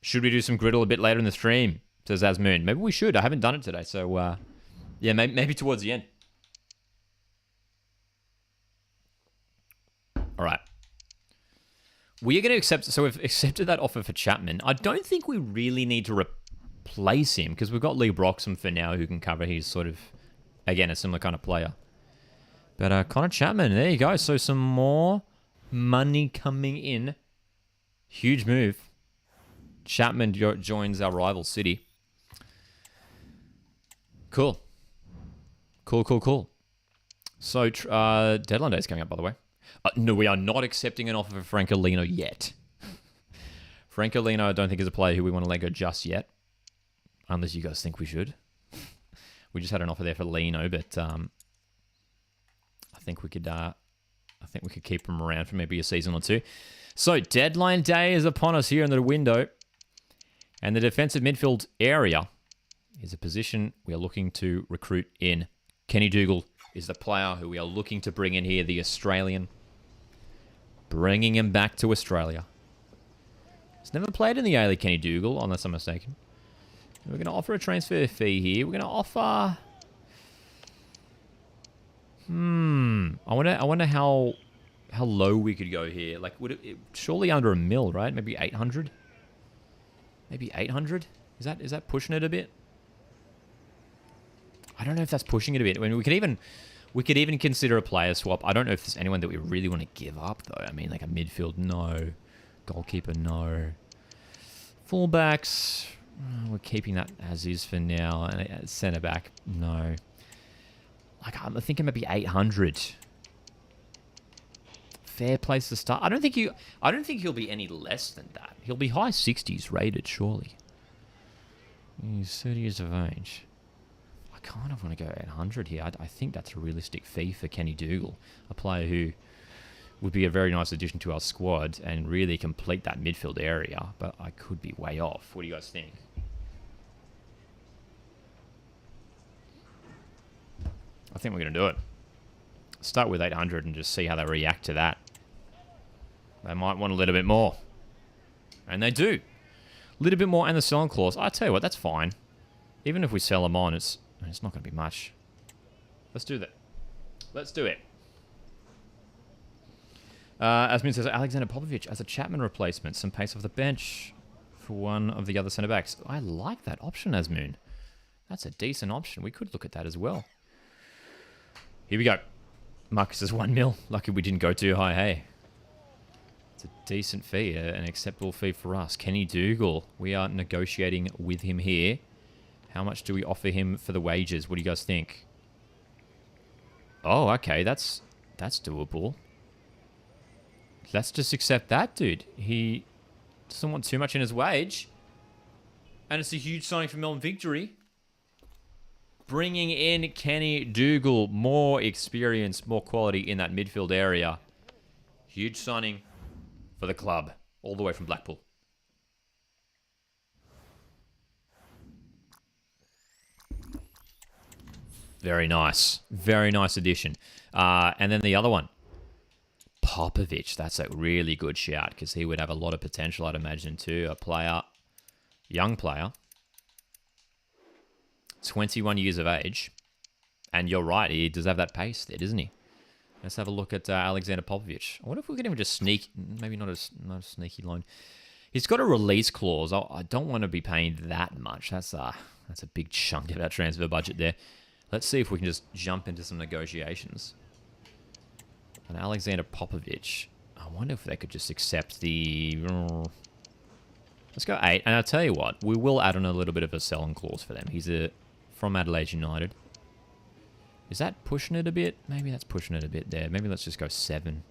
Should we do some griddle a bit later in the stream? Says Asmoon. Maybe we should. I haven't done it today. So, yeah, maybe towards the end. All right. We are going to accept... So we've accepted that offer for Chapman. I don't think we really need to replace him because we've got Lee Broxham for now who can cover his sort of, again, a similar kind of player. But Connor Chapman, there you go. So some more money coming in. Huge move. Chapman joins our rival City. Cool. Cool. So, deadline day is coming up, by the way. No, we are not accepting an offer for Francolino yet. Francolino, I don't think is a player who we want to let go just yet. Unless you guys think we should. We just had an offer there for Lino, but I think we could keep him around for maybe a season or two. So, deadline day is upon us here in the window. And the defensive midfield area is a position we are looking to recruit in. Kenny Dougal is the player who we are looking to bring in here, the Australian. Bringing him back to Australia. He's never played in the A-League, Kenny Dougal, unless I'm mistaken. We're going to offer a transfer fee here. We're going to offer... I wonder how low we could go here. Like, would it surely under $1 million, right? Maybe 800? Maybe 800? Is that pushing it a bit? I don't know if that's pushing it a bit. I mean, we could even consider a player swap. I don't know if there's anyone that we really want to give up, though. I mean, like a midfield, no. Goalkeeper, no. Fullbacks, we're keeping that as is for now. And centre back, no. Like, I'm thinking maybe 800. Fair place to start. I don't think he'll be any less than that. He'll be high 60s rated, surely. He's 30 years of age. I kind of want to go 800 here. I think that's a realistic fee for Kenny Dougal, a player who would be a very nice addition to our squad and really complete that midfield area. But I could be way off. What do you guys think? I think we're going to do it. Start with 800 and just see how they react to that. They might want a little bit more. And they do. A little bit more and the selling clause. I tell you what, that's fine. Even if we sell them on, it's not going to be much. Let's do that. Let's do it. Asmin says, Alexander Popovich as a Chapman replacement. Some pace off the bench for one of the other centre-backs. I like that option, Asmoon. That's a decent option. We could look at that as well. Here we go. Marcus says 1 mil. Lucky we didn't go too high, hey. It's a decent fee, an acceptable fee for us. Kenny Dougal, we are negotiating with him here. How much do we offer him for the wages? What do you guys think? Oh, okay, that's doable. Let's just accept that, dude. He doesn't want too much in his wage. And it's a huge signing for Melbourne Victory. Bringing in Kenny Dougal, more experience, more quality in that midfield area. Huge signing for the club, all the way from Blackpool. Very nice. Very nice addition. And then the other one, Popovich. That's a really good shout because he would have a lot of potential, I'd imagine, too. A player, young player, 21 years of age. And you're right, he does have that pace there, doesn't he? Let's have a look at Alexander Popovich. I wonder if we could even just sneak, maybe not a sneaky loan. He's got a release clause. I don't want to be paying that much. That's a big chunk of our transfer budget there. Let's see if we can just jump into some negotiations. And Alexander Popovich, I wonder if they could just accept the... Let's go 8. And I'll tell you what, we will add on a little bit of a selling clause for them. He's from Adelaide United. Is that pushing it a bit? Maybe that's pushing it a bit there. Maybe let's just go 7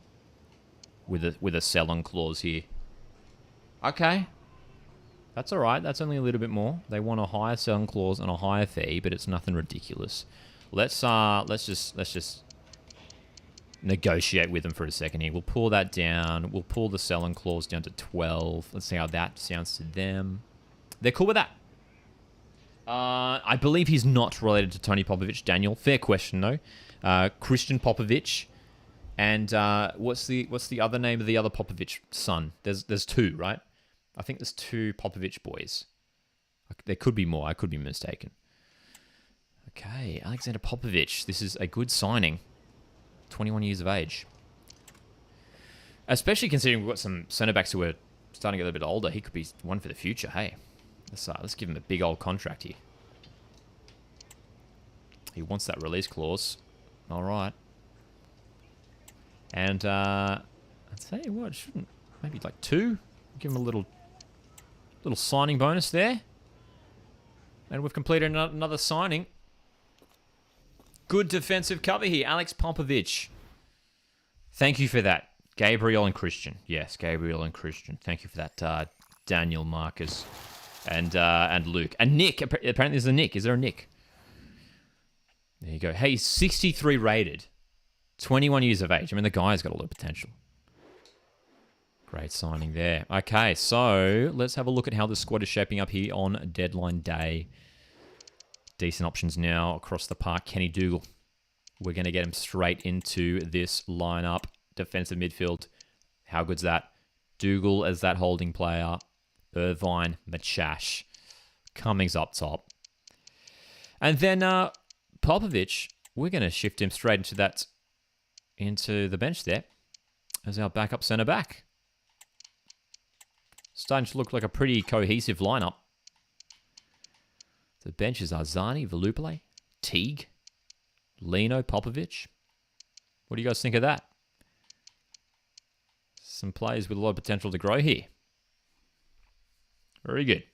with a sell-on clause here. Okay. That's all right. That's only a little bit more. They want a higher sell-on clause and a higher fee, but it's nothing ridiculous. Let's just negotiate with them for a second here. We'll pull that down. We'll pull the sell-on clause down to 12. Let's see how that sounds to them. They're cool with that. I believe he's not related to Tony Popovich, Daniel. Fair question, though. Christian Popovich. And what's the other name of the other Popovich son? There's 2, right? I think there's 2 Popovich boys. There could be more. I could be mistaken. Okay, Alexander Popovich. This is a good signing. 21 years of age. Especially considering we've got some centre-backs who are starting to get a little bit older. He could be one for the future. Hey. Let's give him a big old contract here. He wants that release clause. All right. And I'd tell you what, shouldn't maybe like 2. Give him a little signing bonus there. And we've completed another signing. Good defensive cover here, Alex Popovich. Thank you for that, Gabriel and Christian. Yes, Gabriel and Christian. Thank you for that, Daniel, Marcus. And Luke. And Nick. Apparently there's a Nick. Is there a Nick? There you go. Hey, 63 rated. 21 years of age. I mean, the guy's got a lot of potential. Great signing there. Okay, so let's have a look at how the squad is shaping up here on deadline day. Decent options now across the park. Kenny Dougal. We're going to get him straight into this lineup. Defensive midfield. How good's that? Dougal as that holding player. Irvine, Machash, Cummings up top. And then Popovich, we're going to shift him straight into the bench there as our backup centre-back. Starting to look like a pretty cohesive lineup. The bench is Arzani, Velupile, Teague, Lino, Popovich. What do you guys think of that? Some players with a lot of potential to grow here. Very good.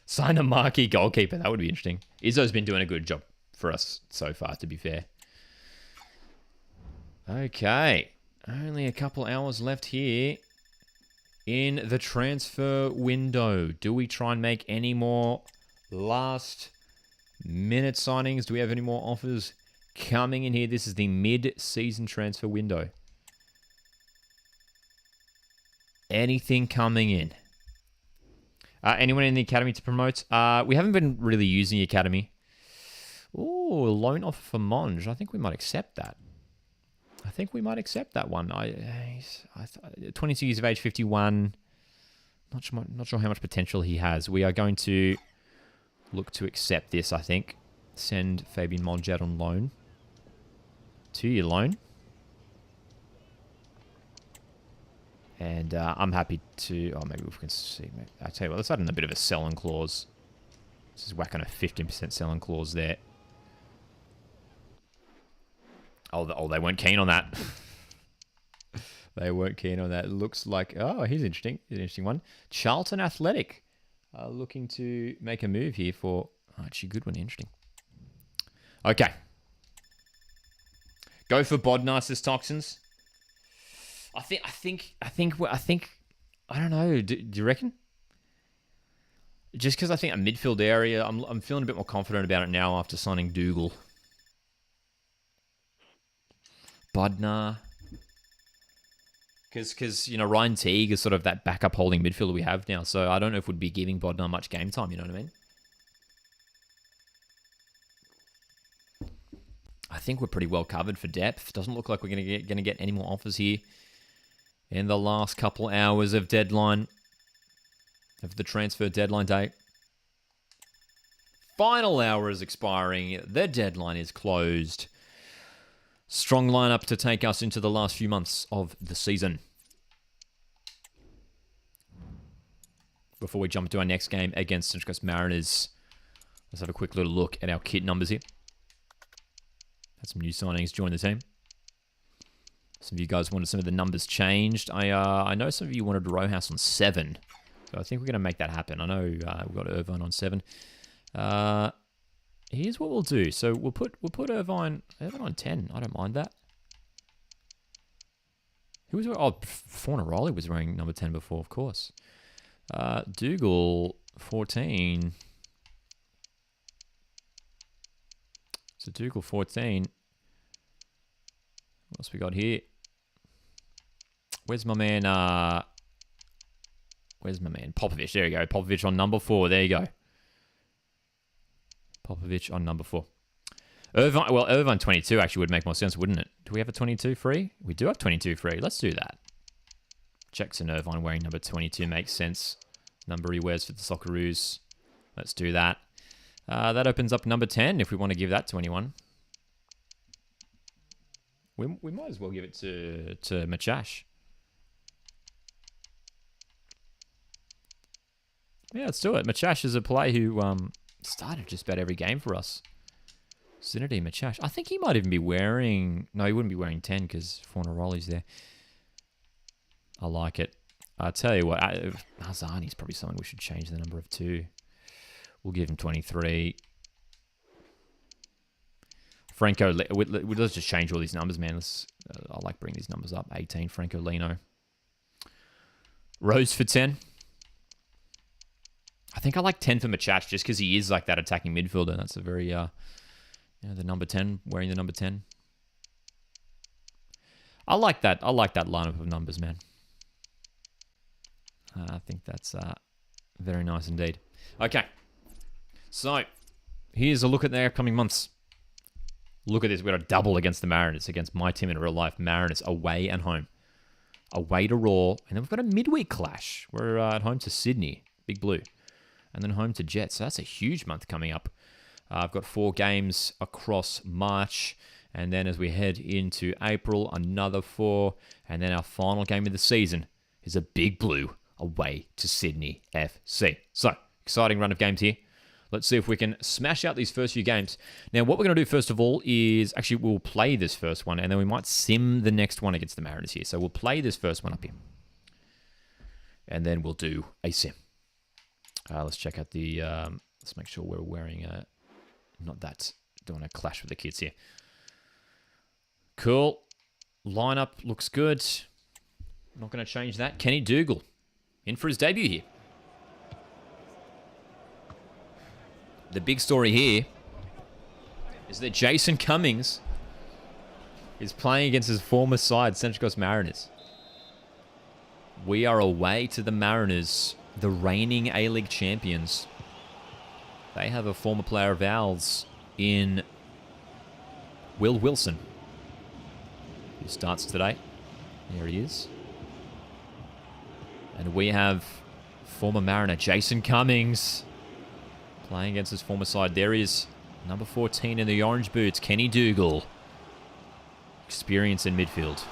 Sign a marquee goalkeeper. That would be interesting. Izzo's been doing a good job for us so far, to be fair. Okay. Only a couple hours left here in the transfer window. Do we try and make any more last-minute signings? Do we have any more offers coming in here? This is the mid-season transfer window. Anything coming in? Anyone in the academy to promote? We haven't been really using the academy. Ooh, loan offer for Monge. I think we might accept that. I think we might accept that one. 22 years of age, 51. Not sure how much potential he has. We are going to look to accept this, I think. Send Fabian Monge out on loan. 2-year loan. And I'm happy to... Oh, maybe we can see. I tell you what, let's add in a bit of a sell-on clause. Let's just whack on a 15% sell-on clause there. Oh, they weren't keen on that. They weren't keen on that. It looks like... Oh, he's interesting. He's an interesting one. Charlton Athletic. Looking to make a move here for... Oh, actually, good one. Interesting. Okay. Go for Bodnar, says Toxins. I think, I don't know. Do you reckon? Just because I think a midfield area, I'm feeling a bit more confident about it now after signing Dougal. Bodnar. Because, Ryan Teague is sort of that backup holding midfielder we have now. So I don't know if we'd be giving Bodnar much game time, you know what I mean? I think we're pretty well covered for depth. Doesn't look like we're going to get any more offers here in the last couple hours of the transfer deadline date. Final hour is expiring. The deadline is closed. Strong lineup to take us into the last few months of the season. Before we jump into our next game against Central Coast Mariners, let's have a quick little look at our kit numbers here. Had some new signings join the team. Some of you guys wanted some of the numbers changed. I know some of you wanted Rojas on 7. So I think we're going to make that happen. I know we've got Irvine on 7. Here's what we'll do. So we'll put Irvine on 10. I don't mind that. Who was wearing? Oh, Fornaroli was wearing number 10 before, of course. Dougal 14. So Dougal 14. What else we got here? Where's my man? Popovich. There you go. Popovich on number 4. There you go. Popovich on number 4. Irvine 22 actually would make more sense, wouldn't it? Do we have a 22 free? We do have 22 free. Let's do that. Jackson Irvine wearing number 22 makes sense. Number he wears for the Socceroos. Let's do that. That opens up number 10 if we want to give that to anyone. We might as well give it to Machash. Yeah, let's do it. Machash is a player who started just about every game for us. Zinedine Machash. I think he might even be wearing... No, he wouldn't be wearing 10 because Fornaroli's there. I like it. I'll tell you what. Hazani's probably someone we should change the number of 2. We'll give him 23. Franco... Let's just change all these numbers, man. I like bringing these numbers up. 18, Franco Lino. Rose for 10. I think I like 10 for Machach just because he is like that attacking midfielder. That's a very, the number 10, wearing the number 10. I like that. I like that lineup of numbers, man. I think that's very nice indeed. Okay. So, here's a look at the upcoming months. Look at this. We've got a double against the Mariners, against my team in real life. Mariners away and home. Away to Raw. And then we've got a midweek clash. We're at home to Sydney. Big Blue. And then home to Jets. So that's a huge month coming up. I've got 4 games across March. And then as we head into April, another 4. And then our final game of the season is a Big Blue away to Sydney FC. So, exciting run of games here. Let's see if we can smash out these first few games. Now, what we're going to do first of all is... Actually, we'll play this first one. And then we might sim the next one against the Mariners here. So we'll play this first one up here. And then we'll do a sim. Let's check out the... let's make sure we're wearing a... Not that. Don't want to clash with the kids here. Cool. Lineup looks good. Not going to change that. Kenny Dougal. In for his debut here. The big story here is that Jason Cummings is playing against his former side, Central Coast Mariners. We are away to the Mariners, the reigning A-League champions. They have a former player of ours in Will Wilson, who starts today. There he is. And we have former Mariner Jason Cummings playing against his former side. There is number 14 in the orange boots, Kenny Dougal. Experience in midfield.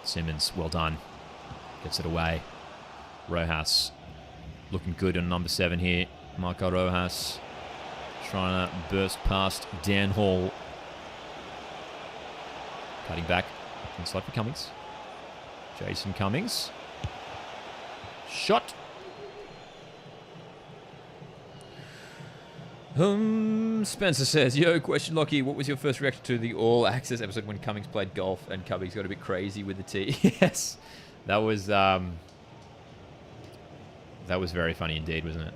Simmons, well done. Gets it away. Rojas looking good on number 7 here. Marco Rojas trying to burst past Dan Hall. Cutting back. Inside for Cummings. Jason Cummings. Shot. Spencer says, yo, question, Lockie, what was your first reaction to the All Access episode when Cummings played golf and Cummings got a bit crazy with the tee? Yes, that was very funny indeed, wasn't it?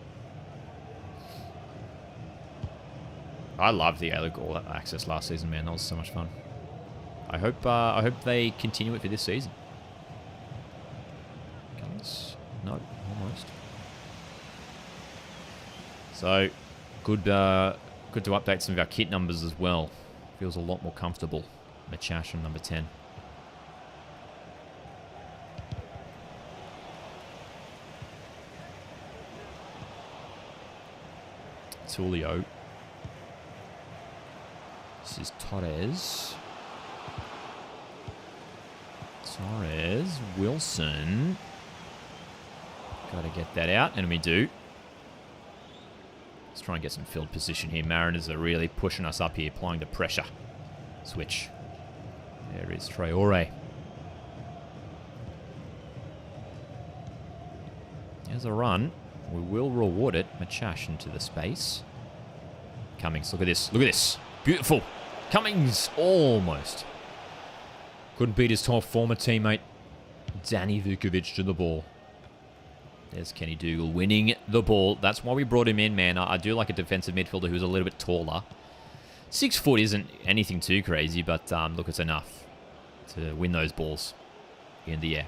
I loved the A-League All Access last season, man. That was so much fun. I hope they continue it for this season. Cummings? No, almost. So, good to update some of our kit numbers as well. Feels a lot more comfortable. Machash on number 10. Tulio. This is Torres. Wilson. Got to get that out, and we do. Let's try and get some field position here. Mariners are really pushing us up here, applying the pressure. Switch. There is Traore. There's a run. We will reward it. Machash into the space. Cummings, look at this. Look at this. Beautiful. Cummings almost. Couldn't beat his former teammate, Danny Vukovic, to the ball. There's Kenny Dougal winning the ball. That's why we brought him in, man. I do like a defensive midfielder who's a little bit taller. 6 foot isn't anything too crazy, but look, it's enough to win those balls in the air.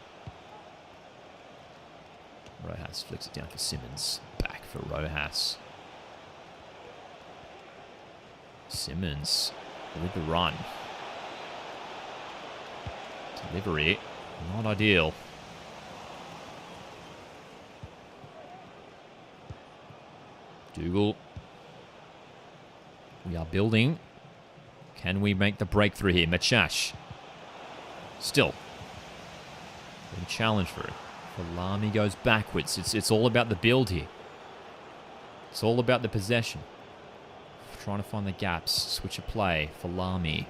Rojas flicks it down for Simmons. Back for Rojas. Simmons with the run. Delivery, not ideal. Dougal. We are building. Can we make the breakthrough here? Machash. Still. Being challenged for it. Falami goes backwards. It's all about the build here. It's all about the possession. Trying to find the gaps. Switch of play. Falami.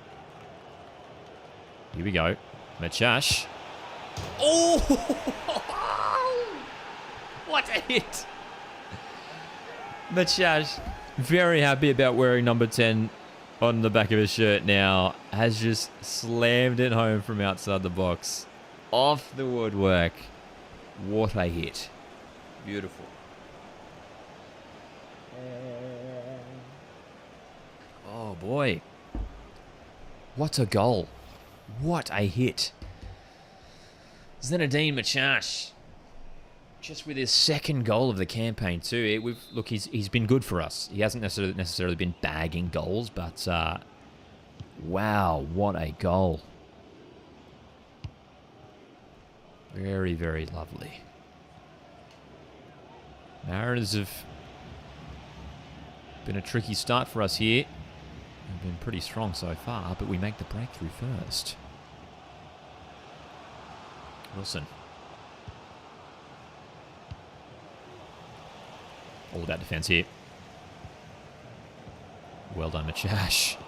Here we go. Machash. Oh! What a hit! Machash, very happy about wearing number 10 on the back of his shirt now. Has just slammed it home from outside the box. Off the woodwork. What a hit. Beautiful. Oh, boy. What a goal. What a hit. Zinedine Machash. Just with his second goal of the campaign too. Look, he's been good for us. He hasn't necessarily been bagging goals, but wow, what a goal. Very, very lovely. Mariners have been a tricky start for us here. They've been pretty strong so far, but we make the breakthrough first. Wilson. All about defense here. Well done, Machash.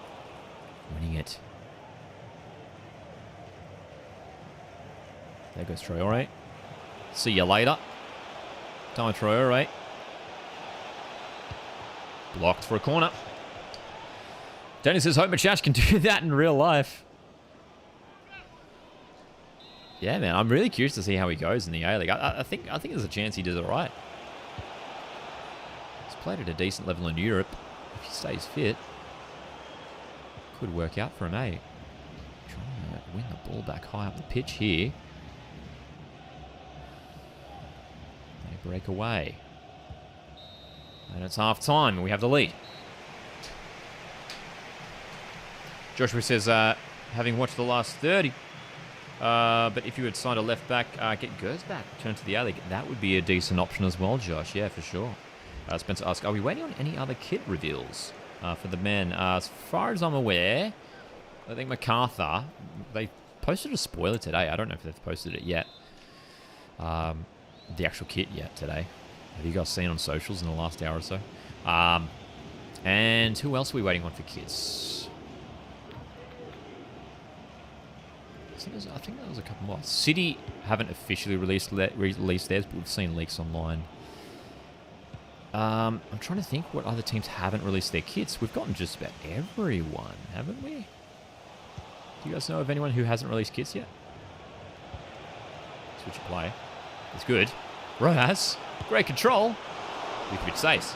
Winning it. There goes Traore. See you later. Time Traore. Blocked for a corner. Danny says, hope Machash can do that in real life. Yeah, man, I'm really curious to see how he goes in the A-League. I think there's a chance he does it right. He's played at a decent level in Europe. If he stays fit, could work out for him, eh? Trying to win the ball back high up the pitch here. They break away. And it's half time, and we have the lead. Joshua says, having watched the last 30, but if you had signed a left back, get Gers back, turn to the A-League, that would be a decent option as well, Josh. Yeah, for sure. Spencer asks, are we waiting on any other kit reveals for the men? As far as I'm aware, I think MacArthur, they posted a spoiler today. I don't know if they've posted it yet. The actual kit yet today. Have you guys seen on socials in the last hour or so? And who else are we waiting on for kits? I think there was a couple more. City haven't officially released theirs, but we've seen leaks online. I'm trying to think what other teams haven't released their kits. We've gotten just about everyone, haven't we? Do you guys know of anyone who hasn't released kits yet? Switch of play. It's good. Rojas. Great control. Vukovic saves.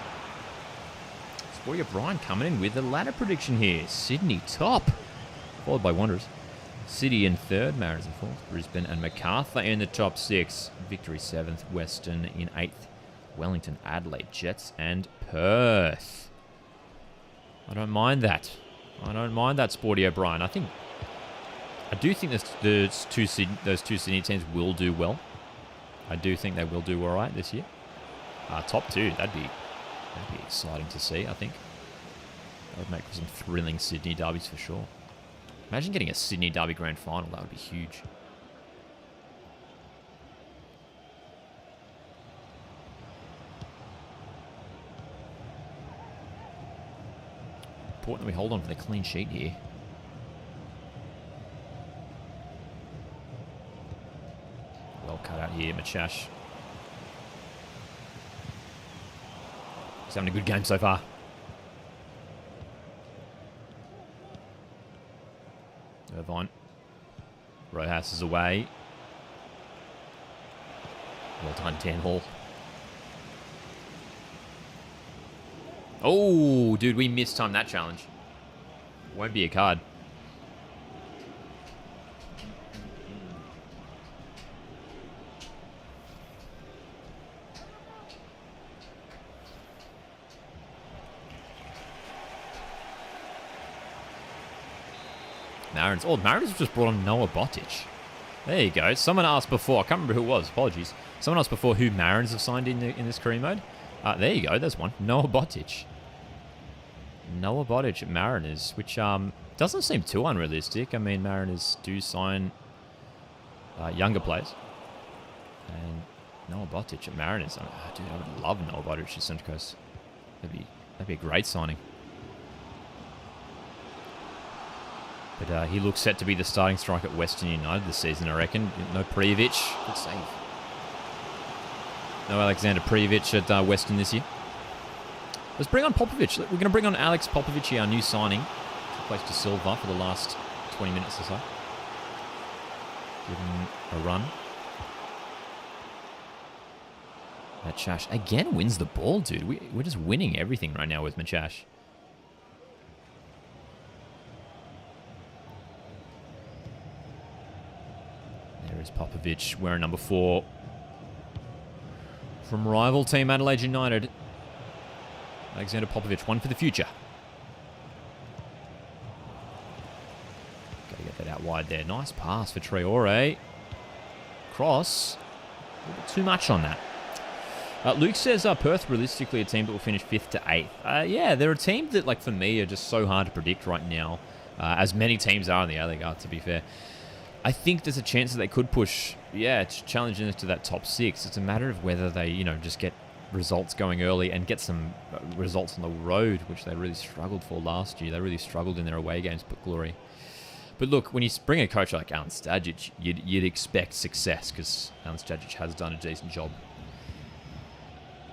Sporty O'Brien coming in with a ladder prediction here. Sydney top. Followed by Wanderers. City in third, Mariners in fourth, Brisbane and MacArthur in the top six. Victory seventh, Western in eighth, Wellington, Adelaide, Jets and Perth. I don't mind that. I don't mind that, Sporty O'Brien. I do think those two Sydney teams will do well. I do think they will do all right this year. Top two, that'd be exciting to see, I think. That would make for some thrilling Sydney derbies for sure. Imagine getting a Sydney derby grand final. That would be huge. Important that we hold on for the clean sheet here. Well cut out here, Machash. He's having a good game so far. Irvine. Rojas is away. Well done, Dan Hall. Oh, dude, we mistimed that challenge. Won't be a card. Mariners. Oh, Mariners have just brought on Noah Botic. There you go. Someone asked before. I can't remember who it was. Apologies. Someone asked before who Mariners have signed in this career mode. There you go. There's one. Noah Botic. Noah Botic at Mariners, which doesn't seem too unrealistic. I mean, Mariners do sign younger players. And Noah Botic at Mariners. Dude, I would love Noah Botic at Central Coast. That'd be a great signing. But he looks set to be the starting striker at Western United this season, I reckon. No Prijovic. Good save. No Alexander Prijovic at Western this year. Let's bring on Popovic. We're going to bring on Alex Popovic here, our new signing. Replaced to Silva for the last 20 minutes or so. Give him a run. Machash again wins the ball, dude. We're just winning everything right now with Machash. There is Popovic wearing number 4 from rival team Adelaide United. Alexander Popovic, one for the future. Got to get that out wide there. Nice pass for Traore. Cross. A little bit too much on that. Luke says Perth realistically a team that will finish 5th to 8th. Yeah, they're a team that, like, for me, are just so hard to predict right now. As many teams are in the A-League are, to be fair. I think there's a chance that they could push, challenging us to that top 6. It's a matter of whether they, just get results going early and get some results on the road, which they really struggled for last year. They really struggled in their away games, but glory. But look, when you bring a coach like Alen Stajic, you'd expect success because Alen Stajic has done a decent job.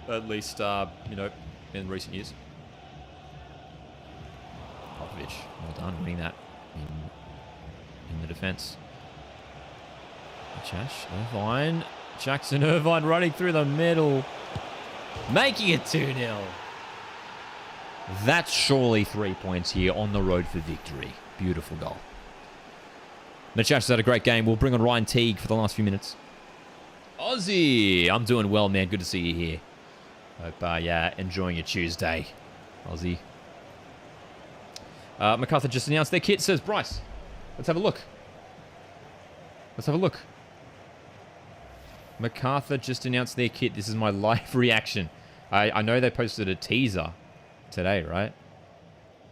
At least, in recent years. Popovic, well done, winning that in the defence. Chash, Irvine. Jackson Irvine running through the middle. Making it 2-0. That's surely 3 points here on the road for victory. Beautiful goal. Machash has had a great game. We'll bring on Ryan Teague for the last few minutes. Aussie, I'm doing well, man. Good to see you here. Hope, enjoying your Tuesday, Aussie. MacArthur just announced their kit, says Bryce. Let's have a look. MacArthur just announced their kit. This is my live reaction. I know they posted a teaser today, right?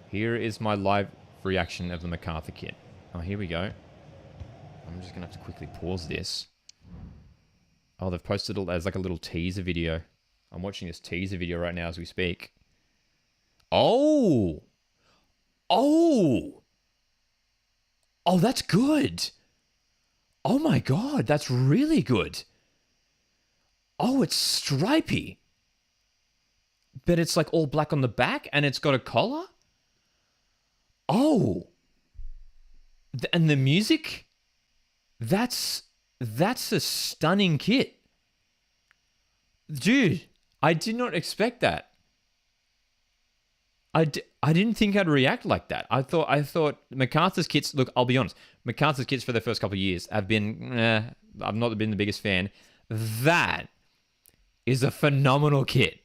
Here is my live reaction of the MacArthur kit. Oh, here we go. I'm just going to have to quickly pause this. Oh, they've posted it as like a little teaser video. I'm watching this teaser video right now as we speak. Oh, that's good. Oh my God, that's really good. Oh, it's stripy. But it's like all black on the back and it's got a collar? Oh. And the music? That's a stunning kit. Dude, I did not expect that. I didn't think I'd react like that. I thought MacArthur's kits, look, I'll be honest. MacArthur's kits for the first couple of years have been, I've not been the biggest fan. That is a phenomenal kit.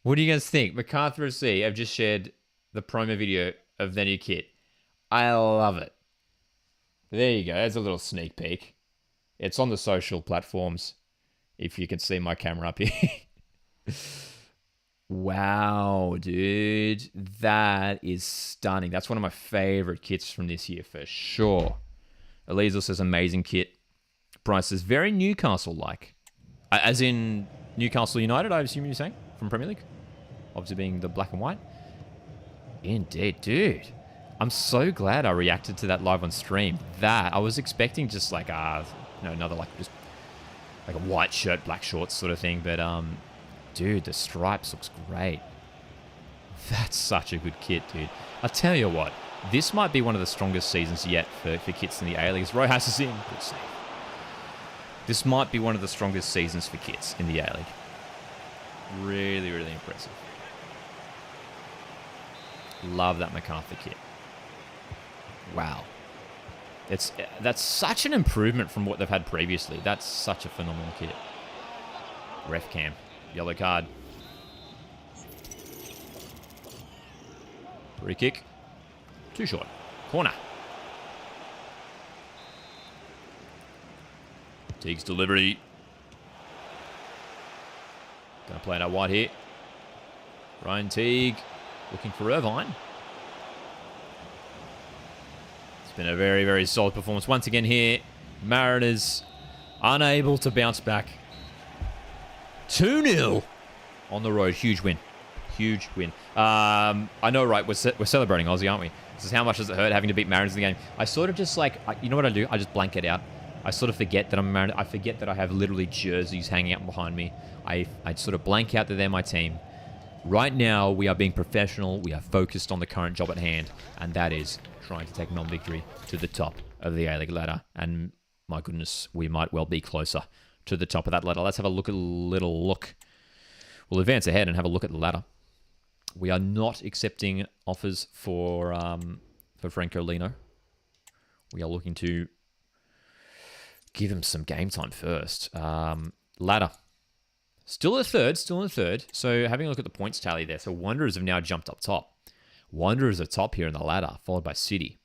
What do you guys think? MacArthur FC have just shared the promo video of their new kit. I love it. There you go. There's a little sneak peek. It's on the social platforms, if you can see my camera up here. Wow, dude. That is stunning. That's one of my favorite kits from this year for sure. Elisa says amazing kit. Bryce says very Newcastle-like. As in Newcastle United, I assume you're saying, from Premier League? Obviously being the black and white. Indeed, dude. I'm so glad I reacted to that live on stream. That, I was expecting just like, another like, just like a white shirt, black shorts sort of thing. But, dude, the stripes looks great. That's such a good kit, dude. I'll tell you what, this might be one of the strongest seasons yet for kits in the A-League. Rojas is in. Good save. This might be one of the strongest seasons for kits in the A-League. Really, really impressive. Love that MacArthur kit. Wow. That's such an improvement from what they've had previously. That's such a phenomenal kit. Ref cam. Yellow card. Free kick. Too short. Corner. Teague's delivery. Gonna play it out wide here. Ryan Teague looking for Irvine. It's been a very, very solid performance. Once again here, Mariners unable to bounce back. 2-0 on the road. Huge win. Huge win. I know, right? We're celebrating Aussie, aren't we? This is how much does it hurt having to beat Mariners in the game. I sort of just like, you know what I do? I just blank it out. I sort of forget that I'm Mariners. I forget that I have literally jerseys hanging out behind me. I sort of blank out that they're my team. Right now, we are being professional. We are focused on the current job at hand, and that is trying to take Melbourne Victory to the top of the A-League ladder. And my goodness, we might well be closer to the top of that ladder. Let's have a little look. We'll advance ahead and have a look at the ladder. We are not accepting offers for Franco Lino. We are looking to give him some game time first. Ladder. Still in third. So having a look at the points tally there. So Wanderers have now jumped up top. Wanderers are top here in the ladder, followed by City.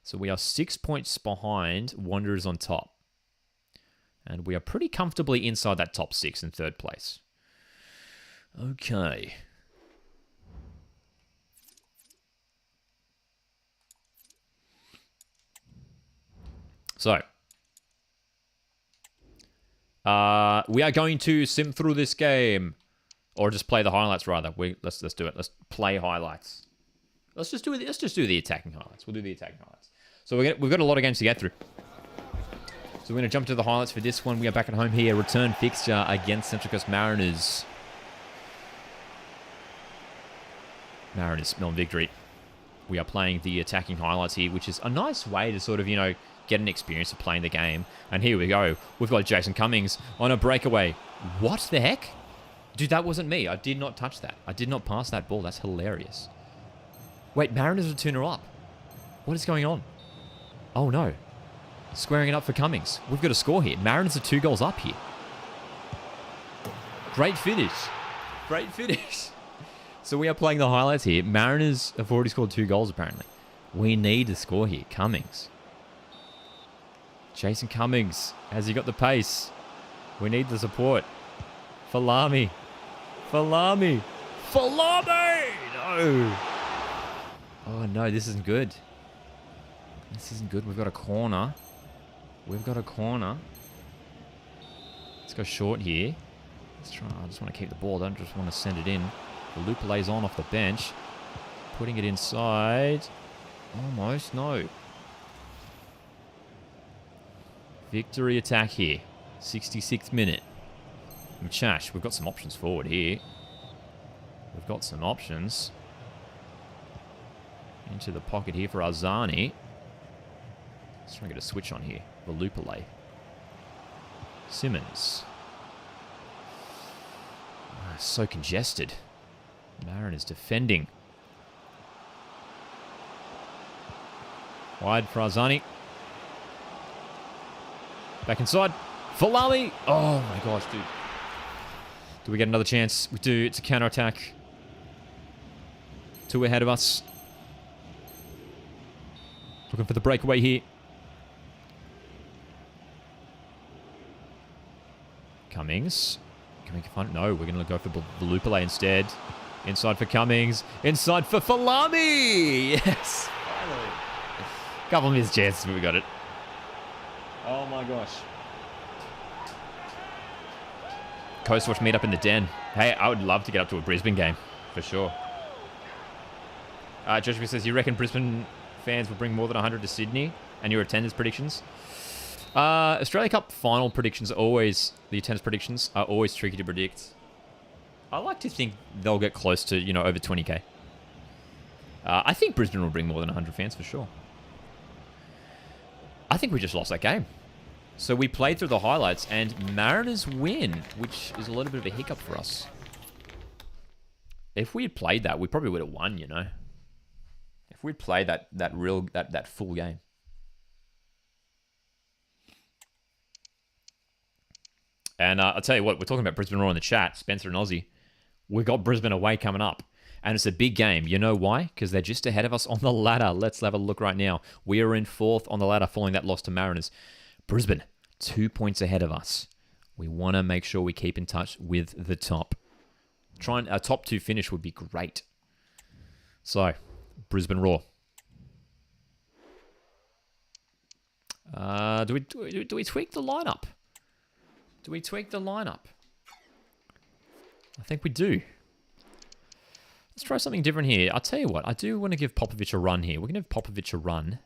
So we are 6 points behind Wanderers on top. And we are pretty comfortably inside that top 6 in third place. Okay. So, we are going to sim through this game, or just play the highlights rather. Let's do it. Let's play highlights. Let's just do the attacking highlights. We'll do the attacking highlights. So we've got a lot of games to get through. So we're going to jump to the highlights for this one. We are back at home here. Return fixture against Central Coast Mariners. Mariners, Melbourne Victory. We are playing the attacking highlights here, which is a nice way to sort of, get an experience of playing the game. And here we go. We've got Jason Cummings on a breakaway. What the heck? Dude, that wasn't me. I did not touch that. I did not pass that ball. That's hilarious. Wait, Mariners are 2-0 up. What is going on? Oh, no. Squaring it up for Cummings. We've got a score here. Mariners are 2 goals up here. Great finish. Great finish. So we are playing the highlights here. Mariners have already scored 2 goals, apparently. We need to score here. Cummings. Jason Cummings. Has he got the pace? We need the support. Falami. No! Oh, no. This isn't good. We've got a corner. Let's go short here. Let's try. I just want to keep the ball. I don't just want to send it in. The loop lays on off the bench. Putting it inside. Almost. No. Victory attack here. 66th minute. Machash. We've got some options forward here. Into the pocket here for Arzani. Let's try and get a switch on here. Valupale. Simmons. So congested. Mariners defending. Wide for Arzani. Back inside. Falami. Oh my gosh, dude. Do we get another chance? We do. It's a counter-attack. 2 ahead of us. Looking for the breakaway here. Cummings. Can we find it? No, we're going to go for Valupale instead. Inside for Cummings. Inside for Falami. Yes. Finally. Couple of missed chances, but we got it. Oh my gosh. Coastwatch meet up in the den. Hey, I would love to get up to a Brisbane game, for sure. Joshua says, you reckon Brisbane fans will bring more than 100 to Sydney? And your attendance predictions? Australia Cup final predictions are always, the attendance predictions are always tricky to predict. I like to think they'll get close to, you know, over 20k. I think Brisbane will bring more than 100 fans for sure. I think we just lost that game. So we played through the highlights and Mariners win, which is a little bit of a hiccup for us. If we had played that, we probably would have won, you know. If we'd played that full game. And I'll tell you what, we're talking about Brisbane Roar in the chat, Spencer and Aussie. We got Brisbane away coming up. And it's a big game. You know why? Because they're just ahead of us on the ladder. Let's have a look right now. We are in 4th on the ladder following that loss to Mariners. Brisbane, 2 points ahead of us. We want to make sure we keep in touch with the top. Trying a top 2 finish would be great. So, Brisbane Roar. Do we tweak the lineup? Do we tweak the lineup? I think we do. Let's try something different here. I'll tell you what, I do want to give Popovic a run here. We're going to give Popovic a run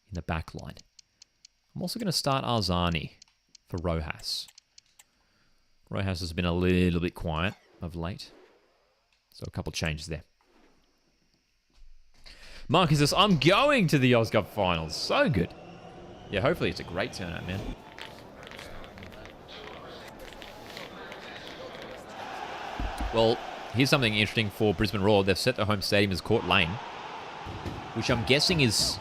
in the back line. I'm also going to start Arzani for Rojas. Rojas has been a little bit quiet of late. So a couple changes there. Marcus says, I'm going to the Oz Cup finals. So good. Yeah, hopefully it's a great turnout, man. Well, here's something interesting for Brisbane Roar. They've set their home stadium as Court Lane, which I'm guessing is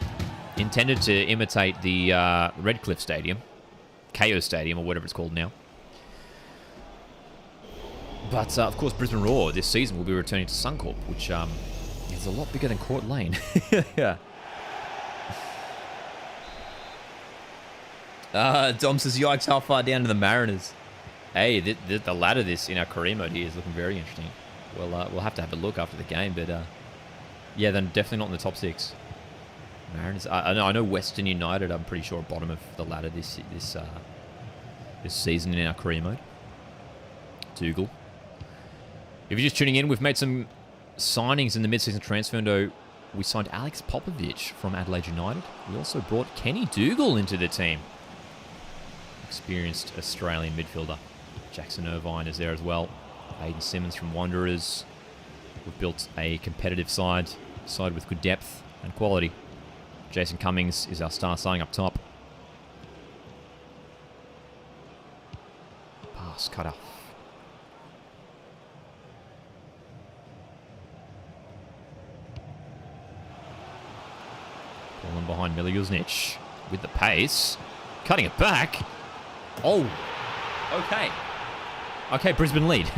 intended to imitate the Redcliffe Stadium, KO Stadium, or whatever it's called now. But, of course, Brisbane Roar this season will be returning to Suncorp, which is a lot bigger than Court Lane. Yeah. Dom says, yikes, how far down to the Mariners? Hey, the ladder this in our career mode here is looking very interesting. We'll have to have a look after the game, but yeah, then definitely not in the top 6. Mariners. I know Western United. I'm pretty sure bottom of the ladder this season in our career mode. Dougal. If you're just tuning in, we've made some signings in the mid-season transfer window. We signed Alex Popovic from Adelaide United. We also brought Kenny Dougal into the team. Experienced Australian midfielder. Jackson Irvine is there as well. Aiden Simmons from Wanderers. We've built a competitive side with good depth and quality. Jason Cummings is our star signing up top. Pass cut off. Pulling behind Miljuznic with the pace. Cutting it back. Oh, okay. Okay, Brisbane lead.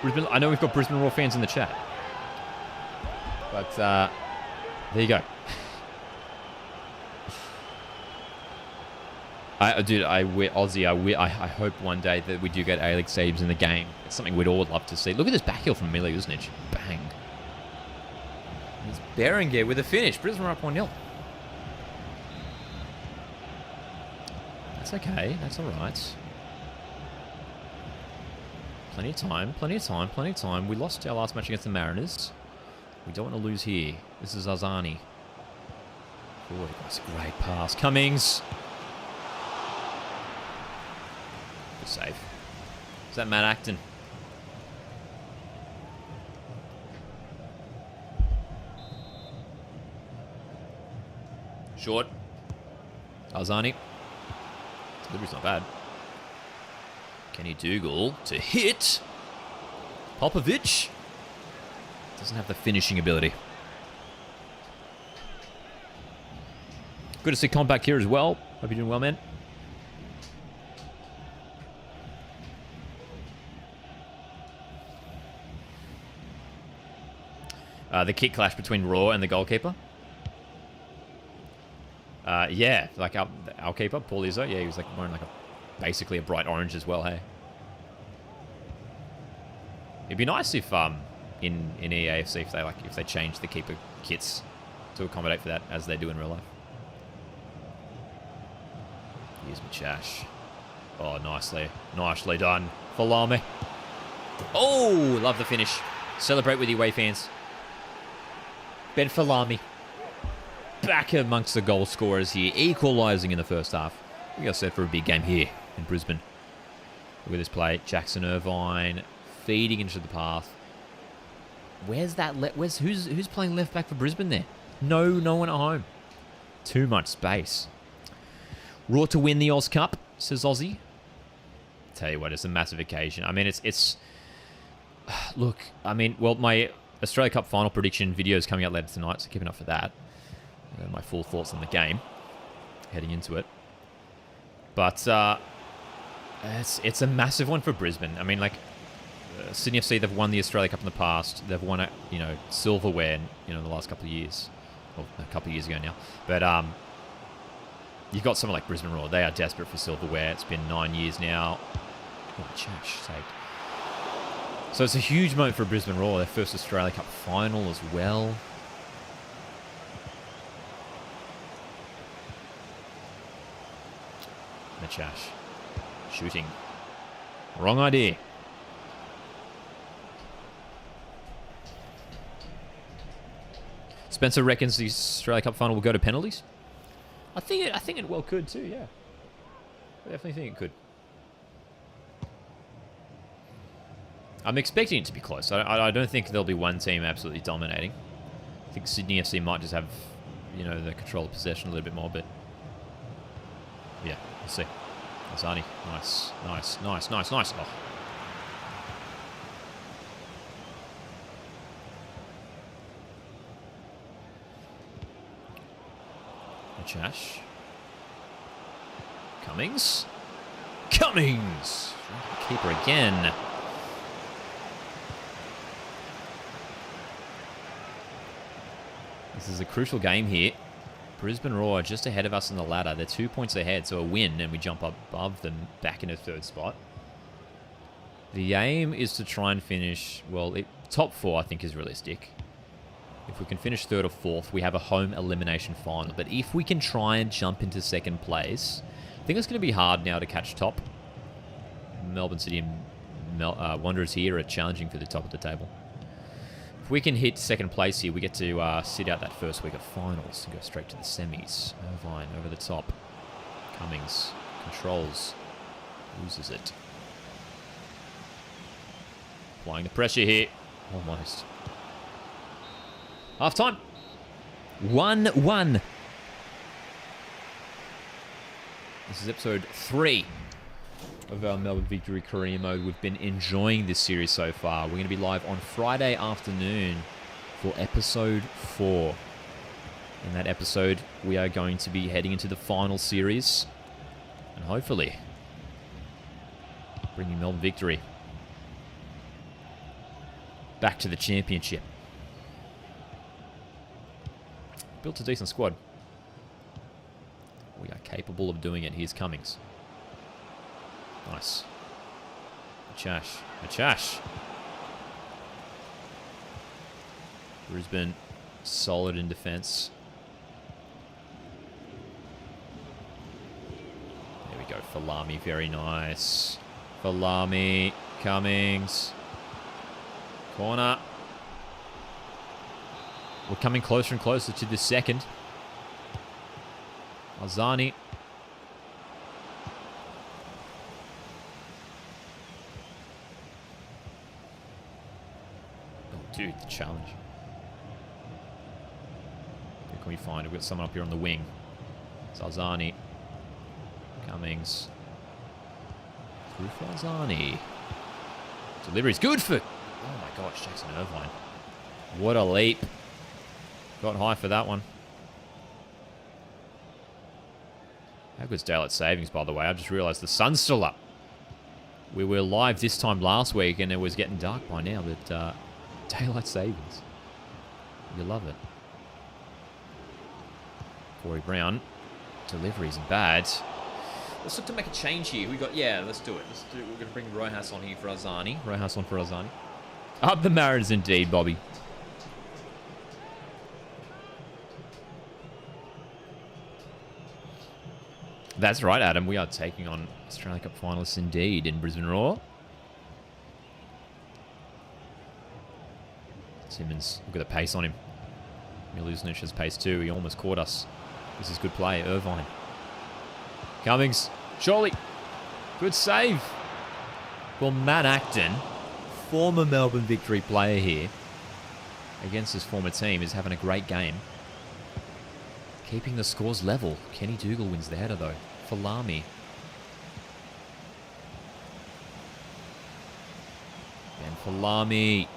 Brisbane, I know we've got Brisbane Roar fans in the chat. But, there you go. Aussie, I hope one day that we do get A-League saves in the game. It's something we'd all love to see. Look at this backheel from Miljuznic. Bang. It's Berenguer with a finish. Brisbane are up 1-0. That's okay. That's all right. Plenty of time. Plenty of time. Plenty of time. We lost our last match against the Mariners. We don't want to lose here. This is Arzani. Oh, that's a great pass. Cummings. Good save. Is that Matt Acton? Short. Arzani. Delivery's not bad. Kenny Dougal to hit. Popovic. Doesn't have the finishing ability. Good to see Comp back here as well. Hope you're doing well, man. The kick clash between Roar and the goalkeeper. Yeah, like our keeper, Paul Izzo. Yeah, he was like wearing like basically a bright orange as well, hey. It'd be nice if in EAFC if they change the keeper kits to accommodate for that as they do in real life. Here's Machash. Oh, nicely done. Falame. Oh, love the finish. Celebrate with your away fans. Ben Falame. Back amongst the goal scorers here, equalising in the first half. We got set for a big game here in Brisbane. Look at this play. Jackson Irvine feeding into the path. Where's that? Who's playing left back for Brisbane there? No one at home. Too much space. Raw to win the Oz Cup, says Aussie. Tell you what, it's a massive occasion. I mean, it's. Look, I mean, well, my Australia Cup final prediction video is coming out later tonight, so keep an eye for that. My full thoughts on the game heading into it. But it's a massive one for Brisbane. I mean, like, Sydney FC, they've won the Australia Cup in the past. They've won it, silverware, in the last couple of years. Well, a couple of years ago now. But you've got someone like Brisbane Roar. They are desperate for silverware. It's been 9 years now. Oh, Chash saved. So it's a huge moment for Brisbane Roar. Their first Australia Cup final as well. Machash. Shooting. Wrong idea. Spencer reckons the Australia Cup final will go to penalties. I think it well could too, yeah. I definitely think it could. I'm expecting it to be close. I don't think there'll be one team absolutely dominating. I think Sydney FC might just have, the control of possession a little bit more, but yeah, we'll see. Azani, nice. Oh. Chash. Cummings. Keeper again. This is a crucial game here. Brisbane Roar just ahead of us in the ladder. They're 2 points ahead, so a win and we jump up above them back into third spot. The aim is to try and finish, top 4 I think is realistic. If we can finish third or fourth, we have a home elimination final. But if we can try and jump into second place, I think it's going to be hard now to catch top. Melbourne City and Wanderers here are challenging for the top of the table. If we can hit second place here, we get to sit out that first week of finals and go straight to the semis. Irvine over the top. Cummings controls, loses it. Applying the pressure here. Almost. Half time. 1-1. This is episode 3 of our Melbourne Victory Career Mode. We've been enjoying this series so far. We're going to be live on Friday afternoon for episode 4. In that episode, we are going to be heading into the final series and hopefully bringing Melbourne Victory back to the championship. Built a decent squad. We are capable of doing it. Here's Cummings. Nice. Machash. Brisbane solid in defence. There we go. Falame, very nice. Falame, Cummings. Corner. We're coming closer and closer to the second. Azani. Oh, dude, the challenge. Who can we find? We've got someone up here on the wing. It's Azani. Cummings. Through for Azani. Delivery's good for... Oh my gosh, Jackson Irvine. What a leap. Got high for that one. How good's daylight savings, by the way? I just realised the sun's still up. We were live this time last week and it was getting dark by now, but daylight savings. You love it. Corey Brown. Delivery isn't bad. Let's look to make a change here. Let's do it. We're going to bring Rojas on here for Azani. Rojas on for Azani. Up the Mariners indeed, Bobby. That's right, Adam. We are taking on Australia Cup finalists indeed in Brisbane Roar. Simmons, look at the pace on him. Milusnic has pace too. He almost caught us. This is good play. Irvine. Cummings. Surely. Good save. Well, Matt Acton, former Melbourne Victory player here, against his former team, is having a great game. Keeping the scores level. Kenny Dougal wins the header though. Falami. Ben Falami.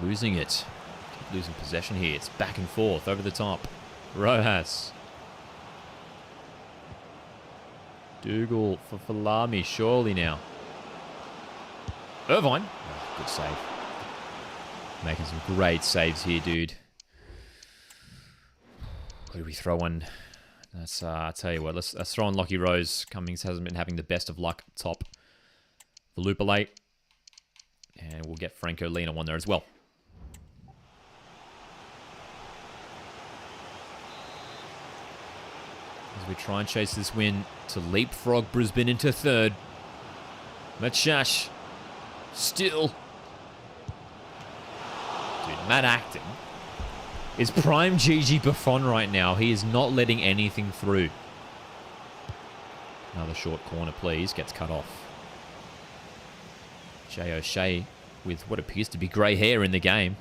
Losing it. Keep losing possession here. It's back and forth over the top. Rojas. Dougal for Falami. Surely now. Irvine. Oh, good save. Making some great saves here, dude. Who do we throw in? Let's, I'll tell you what. Let's throw in Lockie Rose. Cummings hasn't been having the best of luck up top. Valupalate. And we'll get Franco Lena one there as well. As we try and chase this win to leapfrog Brisbane into third. Machash. Still. Dude, Matt Acton is prime Gigi Buffon right now. He is not letting anything through. Another short corner, please. Gets cut off. Jay O'Shea with what appears to be grey hair in the game.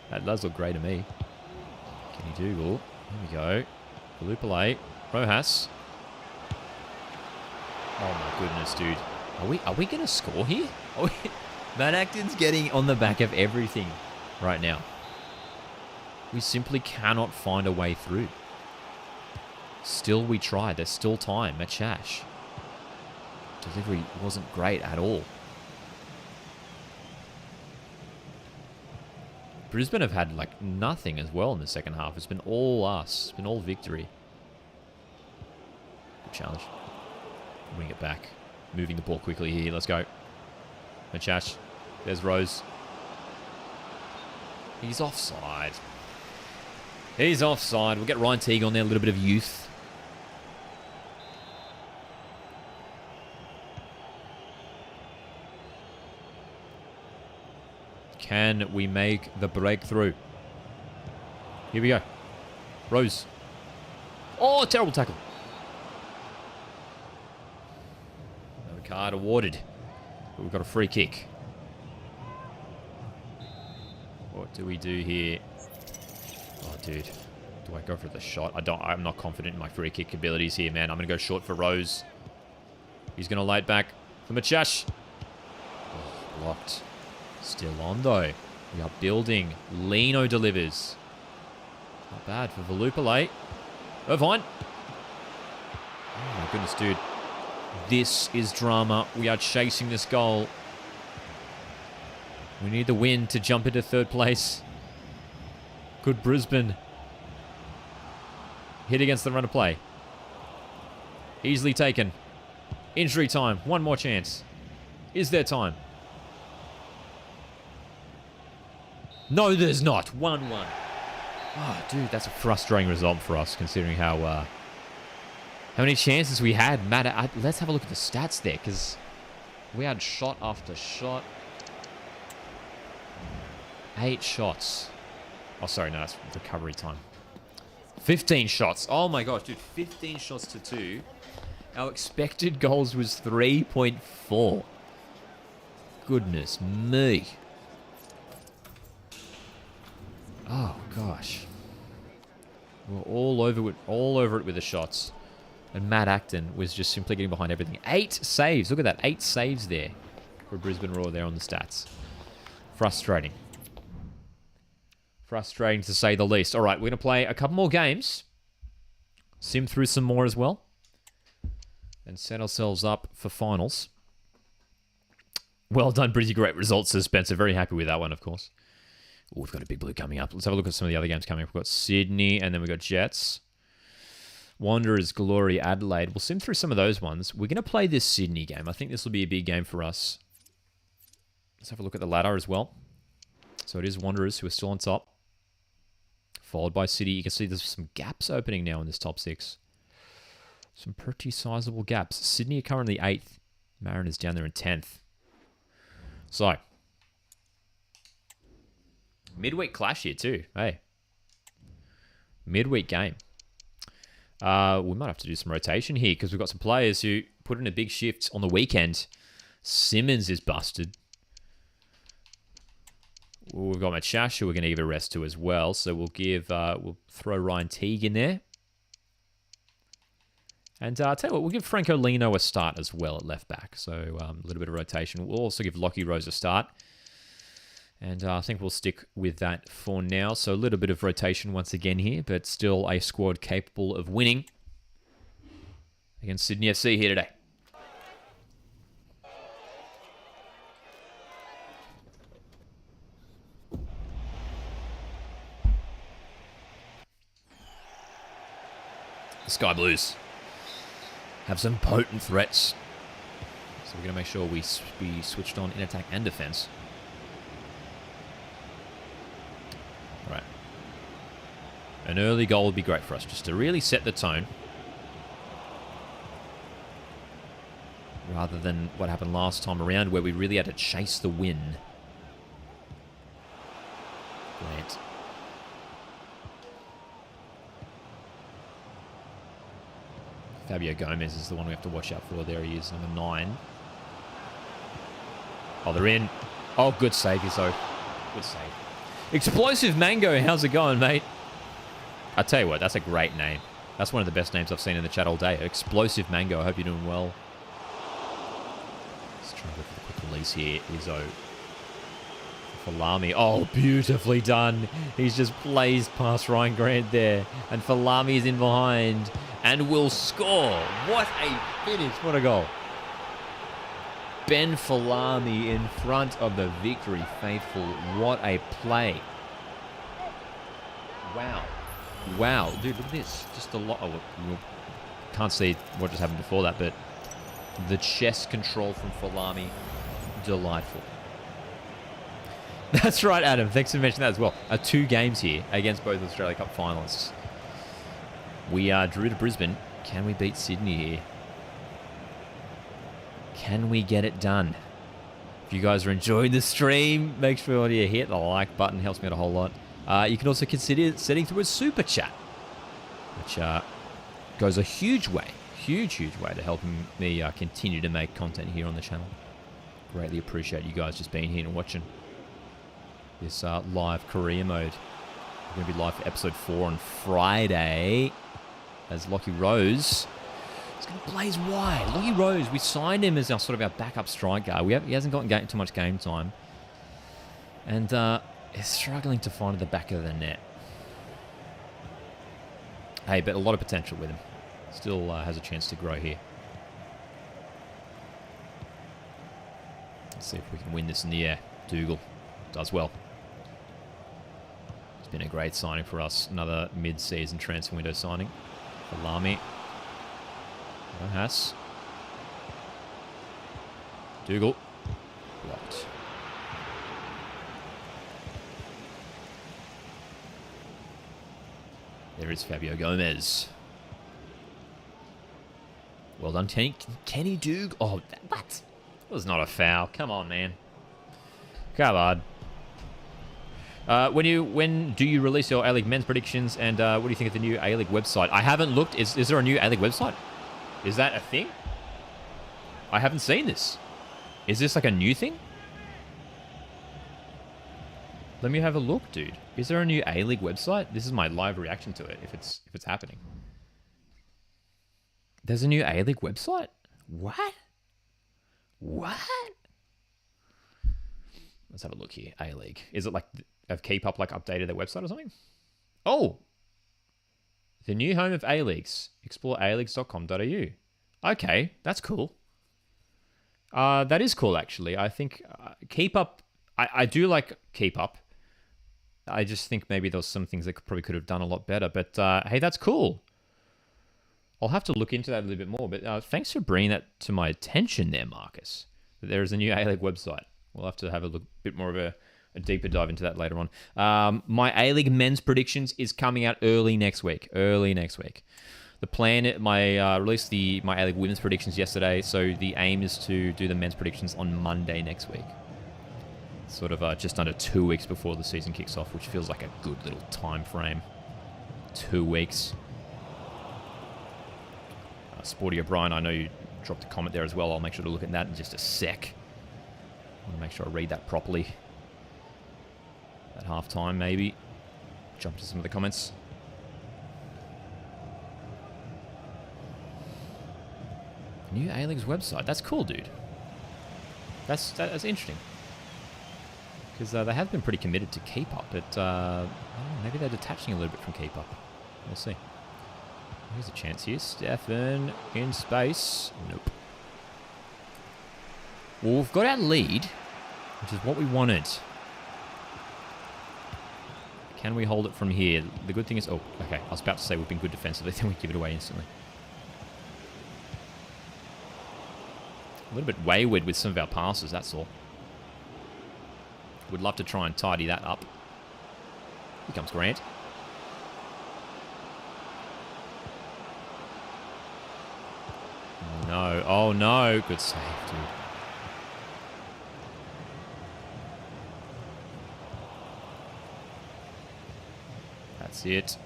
That does look grey to me. Kenny Dougal. There we go. Valupalate. Rojas. Oh my goodness, dude. Are we going to score here? Matt Acton's getting on the back of everything right now. We simply cannot find a way through. Still we try. There's still time. Machash. Delivery wasn't great at all. Brisbane have had like nothing as well in the second half. It's been all us. It's been all victory. Good challenge. Bring it back. Moving the ball quickly here. Let's go. Machash. There's Rose. He's offside. He's offside. We'll get Ryan Teague on there. A little bit of youth. Can we make the breakthrough? Here we go. Rose. Oh, terrible tackle. No card awarded. But we've got a free kick. What do we do here? Oh, dude. Do I go for the shot? I'm not confident in my free kick abilities here, man. I'm going to go short for Rose. He's going to lay it back for Machash. Oh, blocked. Still on, though. We are building. Lino delivers. Not bad for Valupalate. Irvine. Oh, my goodness, dude. This is drama. We are chasing this goal. We need the win to jump into third place. Good Brisbane. Hit against the run of play. Easily taken. Injury time. One more chance. Is there time? No, there's not. 1-1. Oh, dude, that's a frustrating result for us, considering how many chances we had. Matt, let's have a look at the stats there, because we had shot after shot. 8 shots. Oh, sorry, no, that's recovery time. 15 shots. Oh my gosh, dude, 15 shots to 2. Our expected goals was 3.4. Goodness me. Oh gosh. We're all over it with the shots. And Matt Acton was just simply getting behind everything. 8 saves. Look at that. 8 saves there for Brisbane Roar there on the stats. Frustrating. Frustrating to say the least. All right, we're going to play a couple more games. Sim through some more as well. And set ourselves up for finals. Well done. Pretty great results, Spencer. Very happy with that one, of course. Ooh, we've got a big blue coming up. Let's have a look at some of the other games coming up. We've got Sydney, and then we've got Jets. Wanderers, Glory, Adelaide. We'll sim through some of those ones. We're going to play this Sydney game. I think this will be a big game for us. Let's have a look at the ladder as well. So it is Wanderers who are still on top. Followed by City. You can see there's some gaps opening now in this top 6. Some pretty sizable gaps. Sydney are currently 8th. Mariners down there in 10th. So, midweek clash here too. Hey. Midweek game. We might have to do some rotation here because we've got some players who put in a big shift on the weekend. Simmons is busted. We've got Machash, who we're going to give a rest to as well. So we'll throw Ryan Teague in there. And I'll tell you what, we'll give Franco Lino a start as well at left back. So a little bit of rotation. We'll also give Lockie Rose a start. And I think we'll stick with that for now. So a little bit of rotation once again here, but still a squad capable of winning against Sydney FC here today. The Sky Blues have some potent threats. So we're going to make sure we switched on in attack and defense. All right. An early goal would be great for us, just to really set the tone. Rather than what happened last time around, where we really had to chase the win. Grant. Fabio Gomez is the one we have to watch out for. There he is, number 9. Oh, they're in. Oh, good save, Izzo. Good save. Explosive Mango, how's it going, mate? I tell you what, that's a great name. That's one of the best names I've seen in the chat all day. Explosive Mango, I hope you're doing well. Let's try and go for the quick release here. Izzo. Falami. Oh, beautifully done. He's just blazed past Ryan Grant there. And Falami is in behind and will score. What a finish. What a goal. Ben Falami in front of the victory faithful. What a play. Wow. Wow. Dude, look at this. Just a lot. Oh, can't see what just happened before that, but the chest control from Falami, delightful. That's right, Adam. Thanks for mentioning that as well. 2 games here against both Australia Cup finalists. We drew to Brisbane. Can we beat Sydney here? Can we get it done? If you guys are enjoying the stream, make sure you hit the like button. Helps me out a whole lot. You can also consider setting through a super chat, which goes a huge way to helping me continue to make content here on the channel. Greatly appreciate you guys just being here and watching this live career mode. We're going to be live for episode 4 on Friday as Lockie Rose is going to blaze wide. Lockie Rose, we signed him as our sort of our backup striker. He hasn't gotten too much game time. And is struggling to find the back of the net. Hey, but a lot of potential with him. Still has a chance to grow here. Let's see if we can win this in the air. Dougal does well. It's been a great signing for us. Another mid-season transfer window signing. Falami. Haas. Dougal. Blocked. There is Fabio Gomez. Well done, Kenny Doug. Oh, what? That was not a foul. Come on, man. Come on. When do you release your A-League men's predictions, and what do you think of the new A-League website? I haven't looked. Is there a new A-League website? Is that a thing? I haven't seen this. Is this like a new thing? Let me have a look, dude. Is there a new A-League website? This is my live reaction to it, if it's happening. There's a new A-League website? What? What? Let's have a look here. A-League. Is it like, have Keep Up like updated their website or something? Oh! The new home of A-Leagues. Explore aleagues.com.au. Okay, that's cool. That is cool, actually. I think Keep Up... I do like Keep Up. I just think maybe there was some things that probably could have done a lot better. But, hey, that's cool. I'll have to look into that a little bit more. But thanks for bringing that to my attention there, Marcus. That there is a new A-League website. We'll have to have a bit more of a deeper dive into that later on. My A-League men's predictions is coming out early next week. The plan, released my A-League women's predictions yesterday, so the aim is to do the men's predictions on Monday next week. Sort of just under 2 weeks before the season kicks off, which feels like a good little time frame. 2 weeks. Sporty O'Brien, I know you dropped a comment there as well. I'll make sure to look at that in just a sec. I want to make sure I read that properly. At halftime, maybe. Jump to some of the comments. New A-League's website. That's cool, dude. That's interesting. Because they have been pretty committed to Keep Up, but maybe they're detaching a little bit from Keep Up. We'll see. Here's a chance here. Stefan in space. Nope. Well, we've got our lead, which is what we wanted. Can we hold it from here? The good thing is... Oh, okay. I was about to say we've been good defensively, then we give it away instantly. A little bit wayward with some of our passes, that's all. Would love to try and tidy that up. Here comes Grant. Oh, no. Oh, no. Good save, dude. That's it.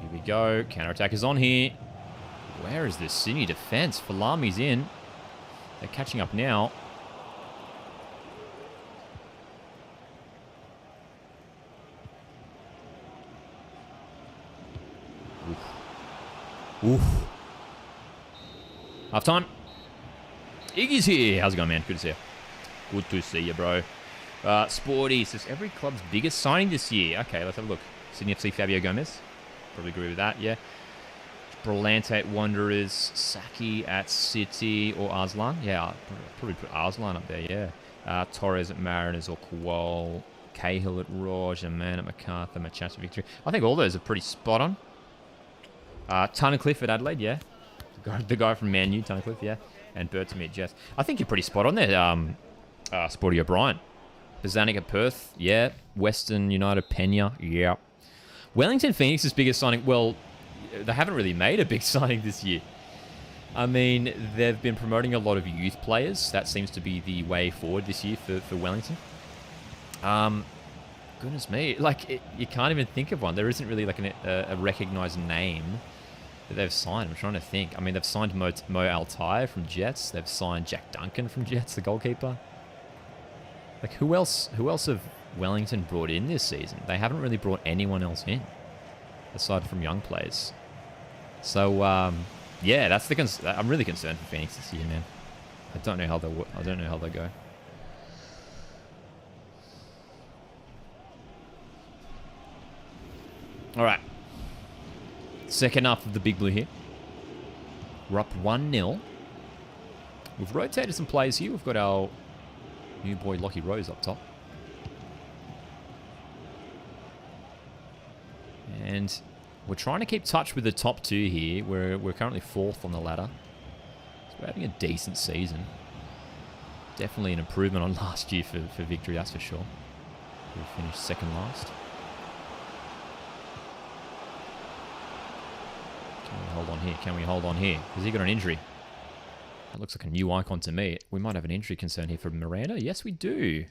Here we go. Counter-attack is on here. Where is this Sydney defense? Falami's in. They're catching up now. Oof. Half time. Iggy's here. How's it going, man? Good to see you. Good to see you, bro. Sporty says every club's biggest signing this year. Okay, let's have a look. Sydney FC Fabio Gomez. Probably agree with that, yeah. Brillante at Wanderers. Saki at City or Arslan. Yeah, I'll probably put Arslan up there, yeah. Torres at Mariners or Kual. Cahill at Raj. Man at MacArthur. Machas at Victory. I think all those are pretty spot on. Tunnicliffe at Adelaide, yeah. The guy from Man U, Tunnicliffe, yeah. And Burton at Jess. I think you're pretty spot on there, Sporty O'Brien. Bazanik at Perth, yeah. Western United, Pena, yeah. Wellington Phoenix's biggest signing, well, they haven't really made a big signing this year. I mean, they've been promoting a lot of youth players. That seems to be the way forward this year for Wellington. Goodness me, like, you can't even think of one. There isn't really like a recognised name that they've signed. I'm trying to think. I mean, they've signed Mo Altai from Jets. They've signed Jack Duncan from Jets, the goalkeeper. Like, who else have Wellington brought in this season? They haven't really brought anyone else in, aside from young players. So, yeah, that's the I'm really concerned for Phoenix this year, man. I don't know how they'll go. All right. Second half of the Big Blue here. We're up 1-0. We've rotated some players here. We've got our new boy Lockie Rose up top. And we're trying to keep touch with the top two here. We're currently 4th on the ladder. So we're having a decent season. Definitely an improvement on last year for Victory, that's for sure. We finished second last. Can we hold on here? Can we hold on here? Has he got an injury? That looks like a new icon to me. We might have an injury concern here for Miranda. Yes, we do.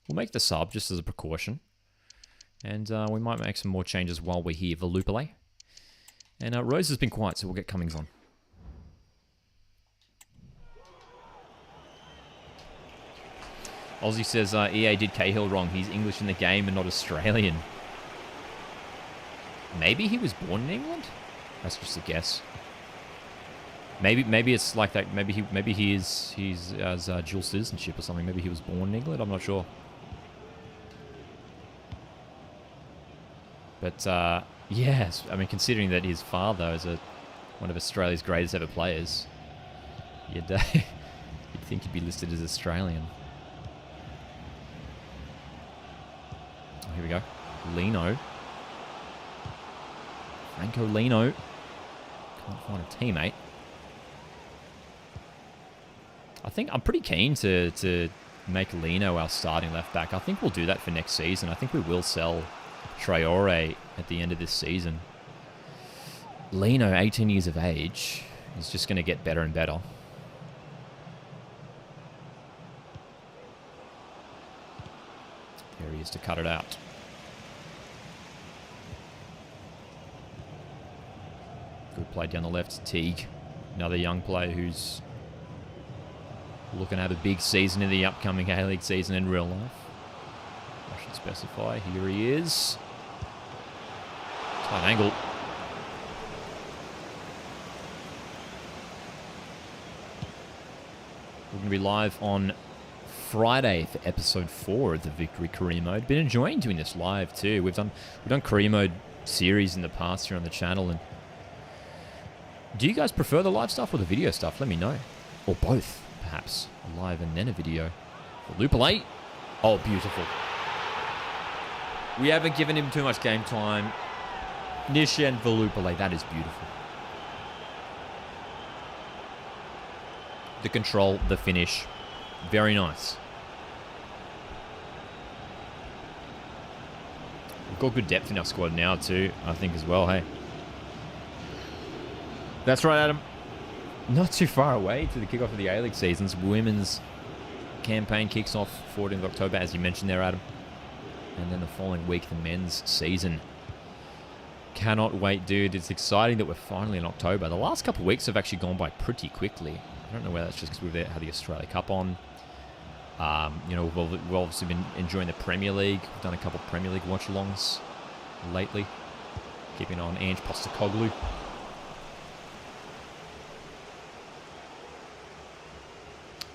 We'll make the sub just as a precaution. And we might make some more changes while we're here. Valupale. And Rose has been quiet, so we'll get Cummings on. Aussie says EA did Cahill wrong. He's English in the game and not Australian. Maybe he was born in England? That's just a guess. Maybe it's like that. Maybe he's has dual citizenship or something. Maybe he was born in England. I'm not sure. But yes, I mean, considering that his father is one of Australia's greatest ever players, you'd think he'd be listed as Australian. Oh, here we go. Lino. Franco Lino. Can't find a teammate. I think I'm pretty keen to make Lino our starting left back. I think we'll do that for next season. I think we will sell Traore at the end of this season. Lino, 18 years of age, is just going to get better and better. There he is to cut it out. Good play down the left. Teague, another young player who's looking to have a big season in the upcoming A-League season in real life. I should specify. Here he is. Tight angle. We're going to be live on Friday for episode 4 of the Victory Career Mode. Been enjoying doing this live too. We've done Career Mode series in the past here on the channel. And do you guys prefer the live stuff or the video stuff? Let me know. Or both, perhaps. A live and then a video. Lupale. Oh, beautiful. We haven't given him too much game time. Nishan Velupale, that is beautiful. The control, the finish. Very nice. We've got good depth in our squad now too, I think as well, hey. That's right, Adam. Not too far away to the kickoff of the A-League seasons. Women's campaign kicks off 14th of October, as you mentioned there, Adam. And then the following week, the men's season. Cannot wait, dude. It's exciting that we're finally in October. The last couple of weeks have actually gone by pretty quickly. I don't know whether that's just because we've had the Australia Cup on. You know, we've obviously been enjoying the Premier League. We've done a couple of Premier League watch-alongs lately. Keeping on Ange Postecoglou.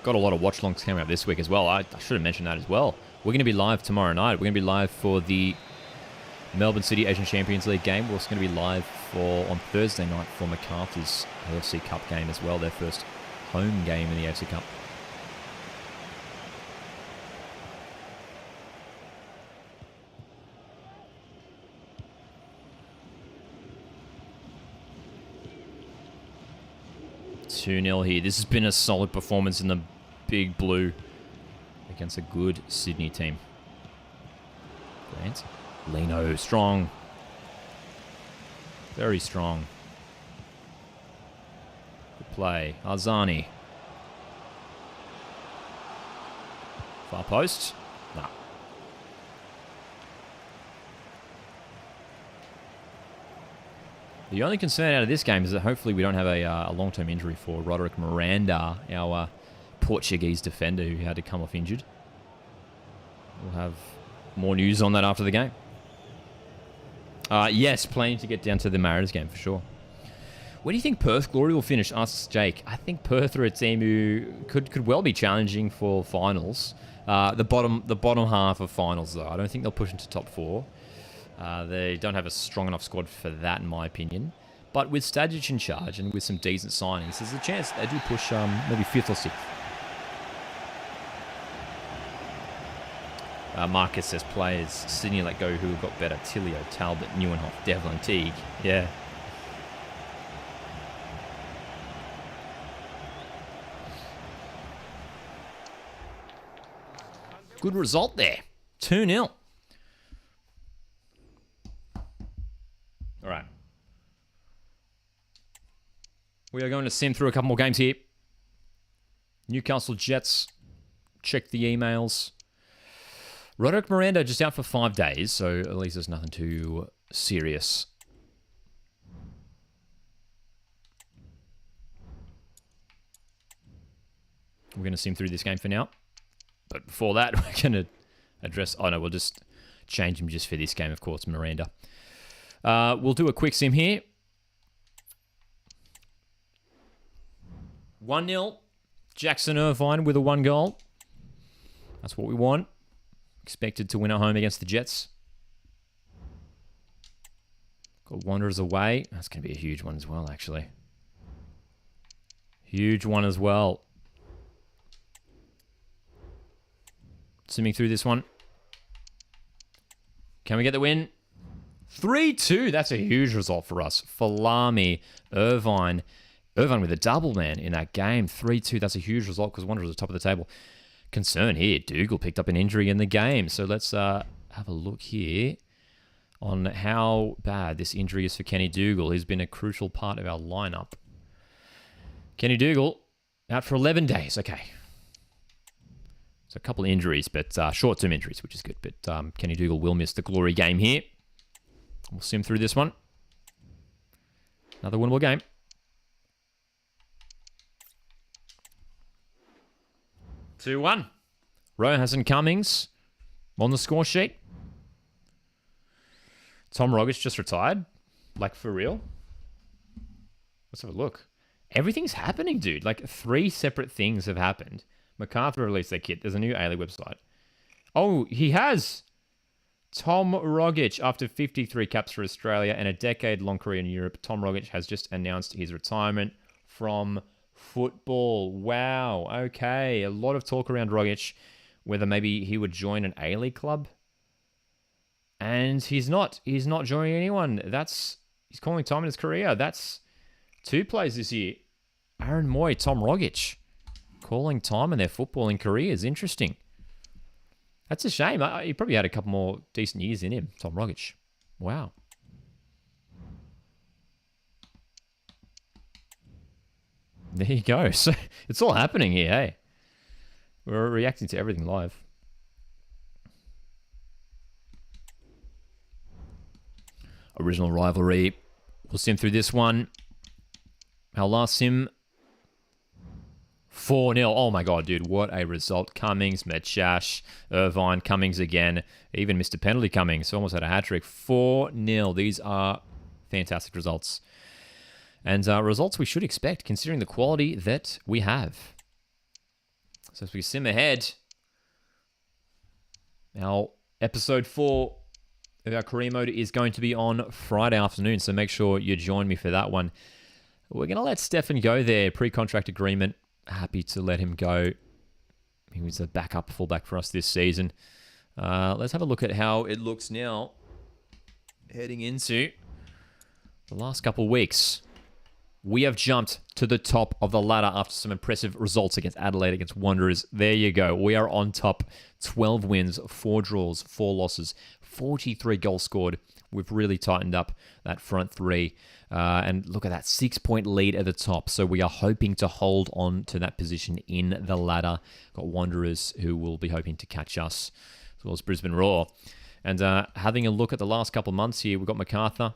Got a lot of watch-alongs coming up this week as well. I should have mentioned that as well. We're going to be live tomorrow night. We're going to be live for the Melbourne City Asian Champions League game. We're also going to be live on Thursday night for MacArthur's AFC Cup game as well. Their first home game in the AFC Cup. (2-0) here. This has been a solid performance in the Big Blue against a good Sydney team. Grant. Lino, strong. Very strong. Good play. Arzani. Far post. Nah. The only concern out of this game is that hopefully we don't have a long-term injury for Roderick Miranda, our Portuguese defender who had to come off injured. We'll have more news on that after the game. Yes, planning to get down to the Mariners game for sure. Where do you think Perth Glory will finish? Asks Jake. I think Perth are a team who could well be challenging for finals. The bottom half of finals though. I don't think they'll push into top 4. They don't have a strong enough squad for that, in my opinion. But with Stadic in charge and with some decent signings, there's a chance they do push maybe 5th or 6th. Marcus says players Sydney let go who got better. Tilio, Talbot, Neuenhoff, Devlin, Teague. Yeah. Good result there. 2-0. All right. We are going to sim through a couple more games here. Newcastle Jets. Check the emails. Roderick Miranda just out for 5 days, so at least there's nothing too serious. We're going to sim through this game for now. But before that, we're going to address... Oh, no, we'll just change him just for this game, of course, Miranda. We'll do a quick sim here. 1-0. Jackson Irvine with a 1 goal. That's what we want. Expected to win at home against the Jets. Got Wanderers away. That's going to be a huge one as well, actually. Huge one as well. Simming through this one. Can we get the win? 3-2. That's a huge result for us. Falami, Irvine, Irvine with a double, man, in that game. 3-2, that's a huge result because Wanderers are top of the table. Concern here, Dougal picked up an injury in the game. So let's have a look here on how bad this injury is for Kenny Dougal. He's been a crucial part of our lineup. Kenny Dougal out for 11 days. Okay. So a couple of injuries, but short-term injuries, which is good. But Kenny Dougal will miss the glory game here. We'll see him through this one. Another winnable game. 2-1. Rojas and Cummings on the score sheet. Tom Rogic just retired. Like, for real? Let's have a look. Everything's happening, dude. Like, 3 separate things have happened. MacArthur released their kit. There's a new A-League website. Oh, he has. Tom Rogic, after 53 caps for Australia and a decade-long career in Europe, Tom Rogic has just announced his retirement from football. Wow. Okay. A lot of talk around Rogic, whether maybe he would join an A-League club. And he's not. He's not joining anyone. He's calling time in his career. That's 2 plays this year. Aaron Moy, Tom Rogic, calling time in their footballing careers. Interesting. That's a shame. He probably had a couple more decent years in him, Tom Rogic. Wow. There you go. So it's all happening here, hey? We're reacting to everything live. Original rivalry. We'll sim through this one. Our last sim. 4-0. Oh my god, dude. What a result. Cummings, Metchash, Irvine, Cummings again. Even Mr. Penalty Cummings almost had a hat-trick. 4-0. These are fantastic results. And results we should expect, considering the quality that we have. So as we sim ahead, our episode 4 of our career mode is going to be on Friday afternoon, so make sure you join me for that one. We're going to let Stefan go there. Pre-contract agreement. Happy to let him go. He was a backup fullback for us this season. Let's have a look at how it looks now. Heading into the last couple of weeks. We have jumped to the top of the ladder after some impressive results against Adelaide, against Wanderers. There you go. We are on top. 12 wins, 4 draws, 4 losses, 43 goals scored. We've really tightened up that front 3. And look at that, 6-point lead at the top. So we are hoping to hold on to that position in the ladder. Got Wanderers who will be hoping to catch us, as well as Brisbane Roar. And having a look at the last couple of months here, we've got MacArthur,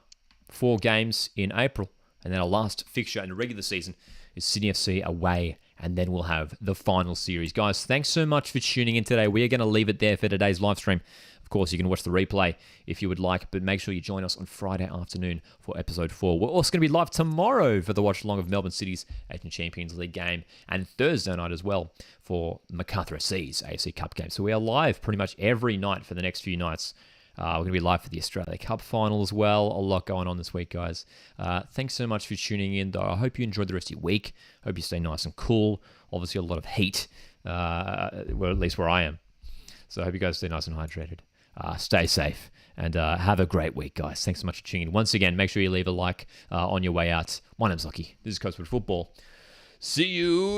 4 games in April. And then our last fixture in the regular season is Sydney FC away. And then we'll have the final series. Guys, thanks so much for tuning in today. We are going to leave it there for today's live stream. Of course, you can watch the replay if you would like, but make sure you join us on Friday afternoon for episode 4. We're also going to be live tomorrow for the watch-along of Melbourne City's Asian Champions League game, and Thursday night as well for MacArthur FC's AFC Cup game. So we are live pretty much every night for the next few nights. We're going to be live for the Australia Cup final as well. A lot going on this week, guys. Thanks so much for tuning in, though. I hope you enjoyed the rest of your week. Hope you stay nice and cool. Obviously, a lot of heat, well, at least where I am. So I hope you guys stay nice and hydrated. Stay safe and have a great week, guys. Thanks so much for tuning in. Once again, make sure you leave a like on your way out. My name's Lucky. This is Coachwood Football. See you.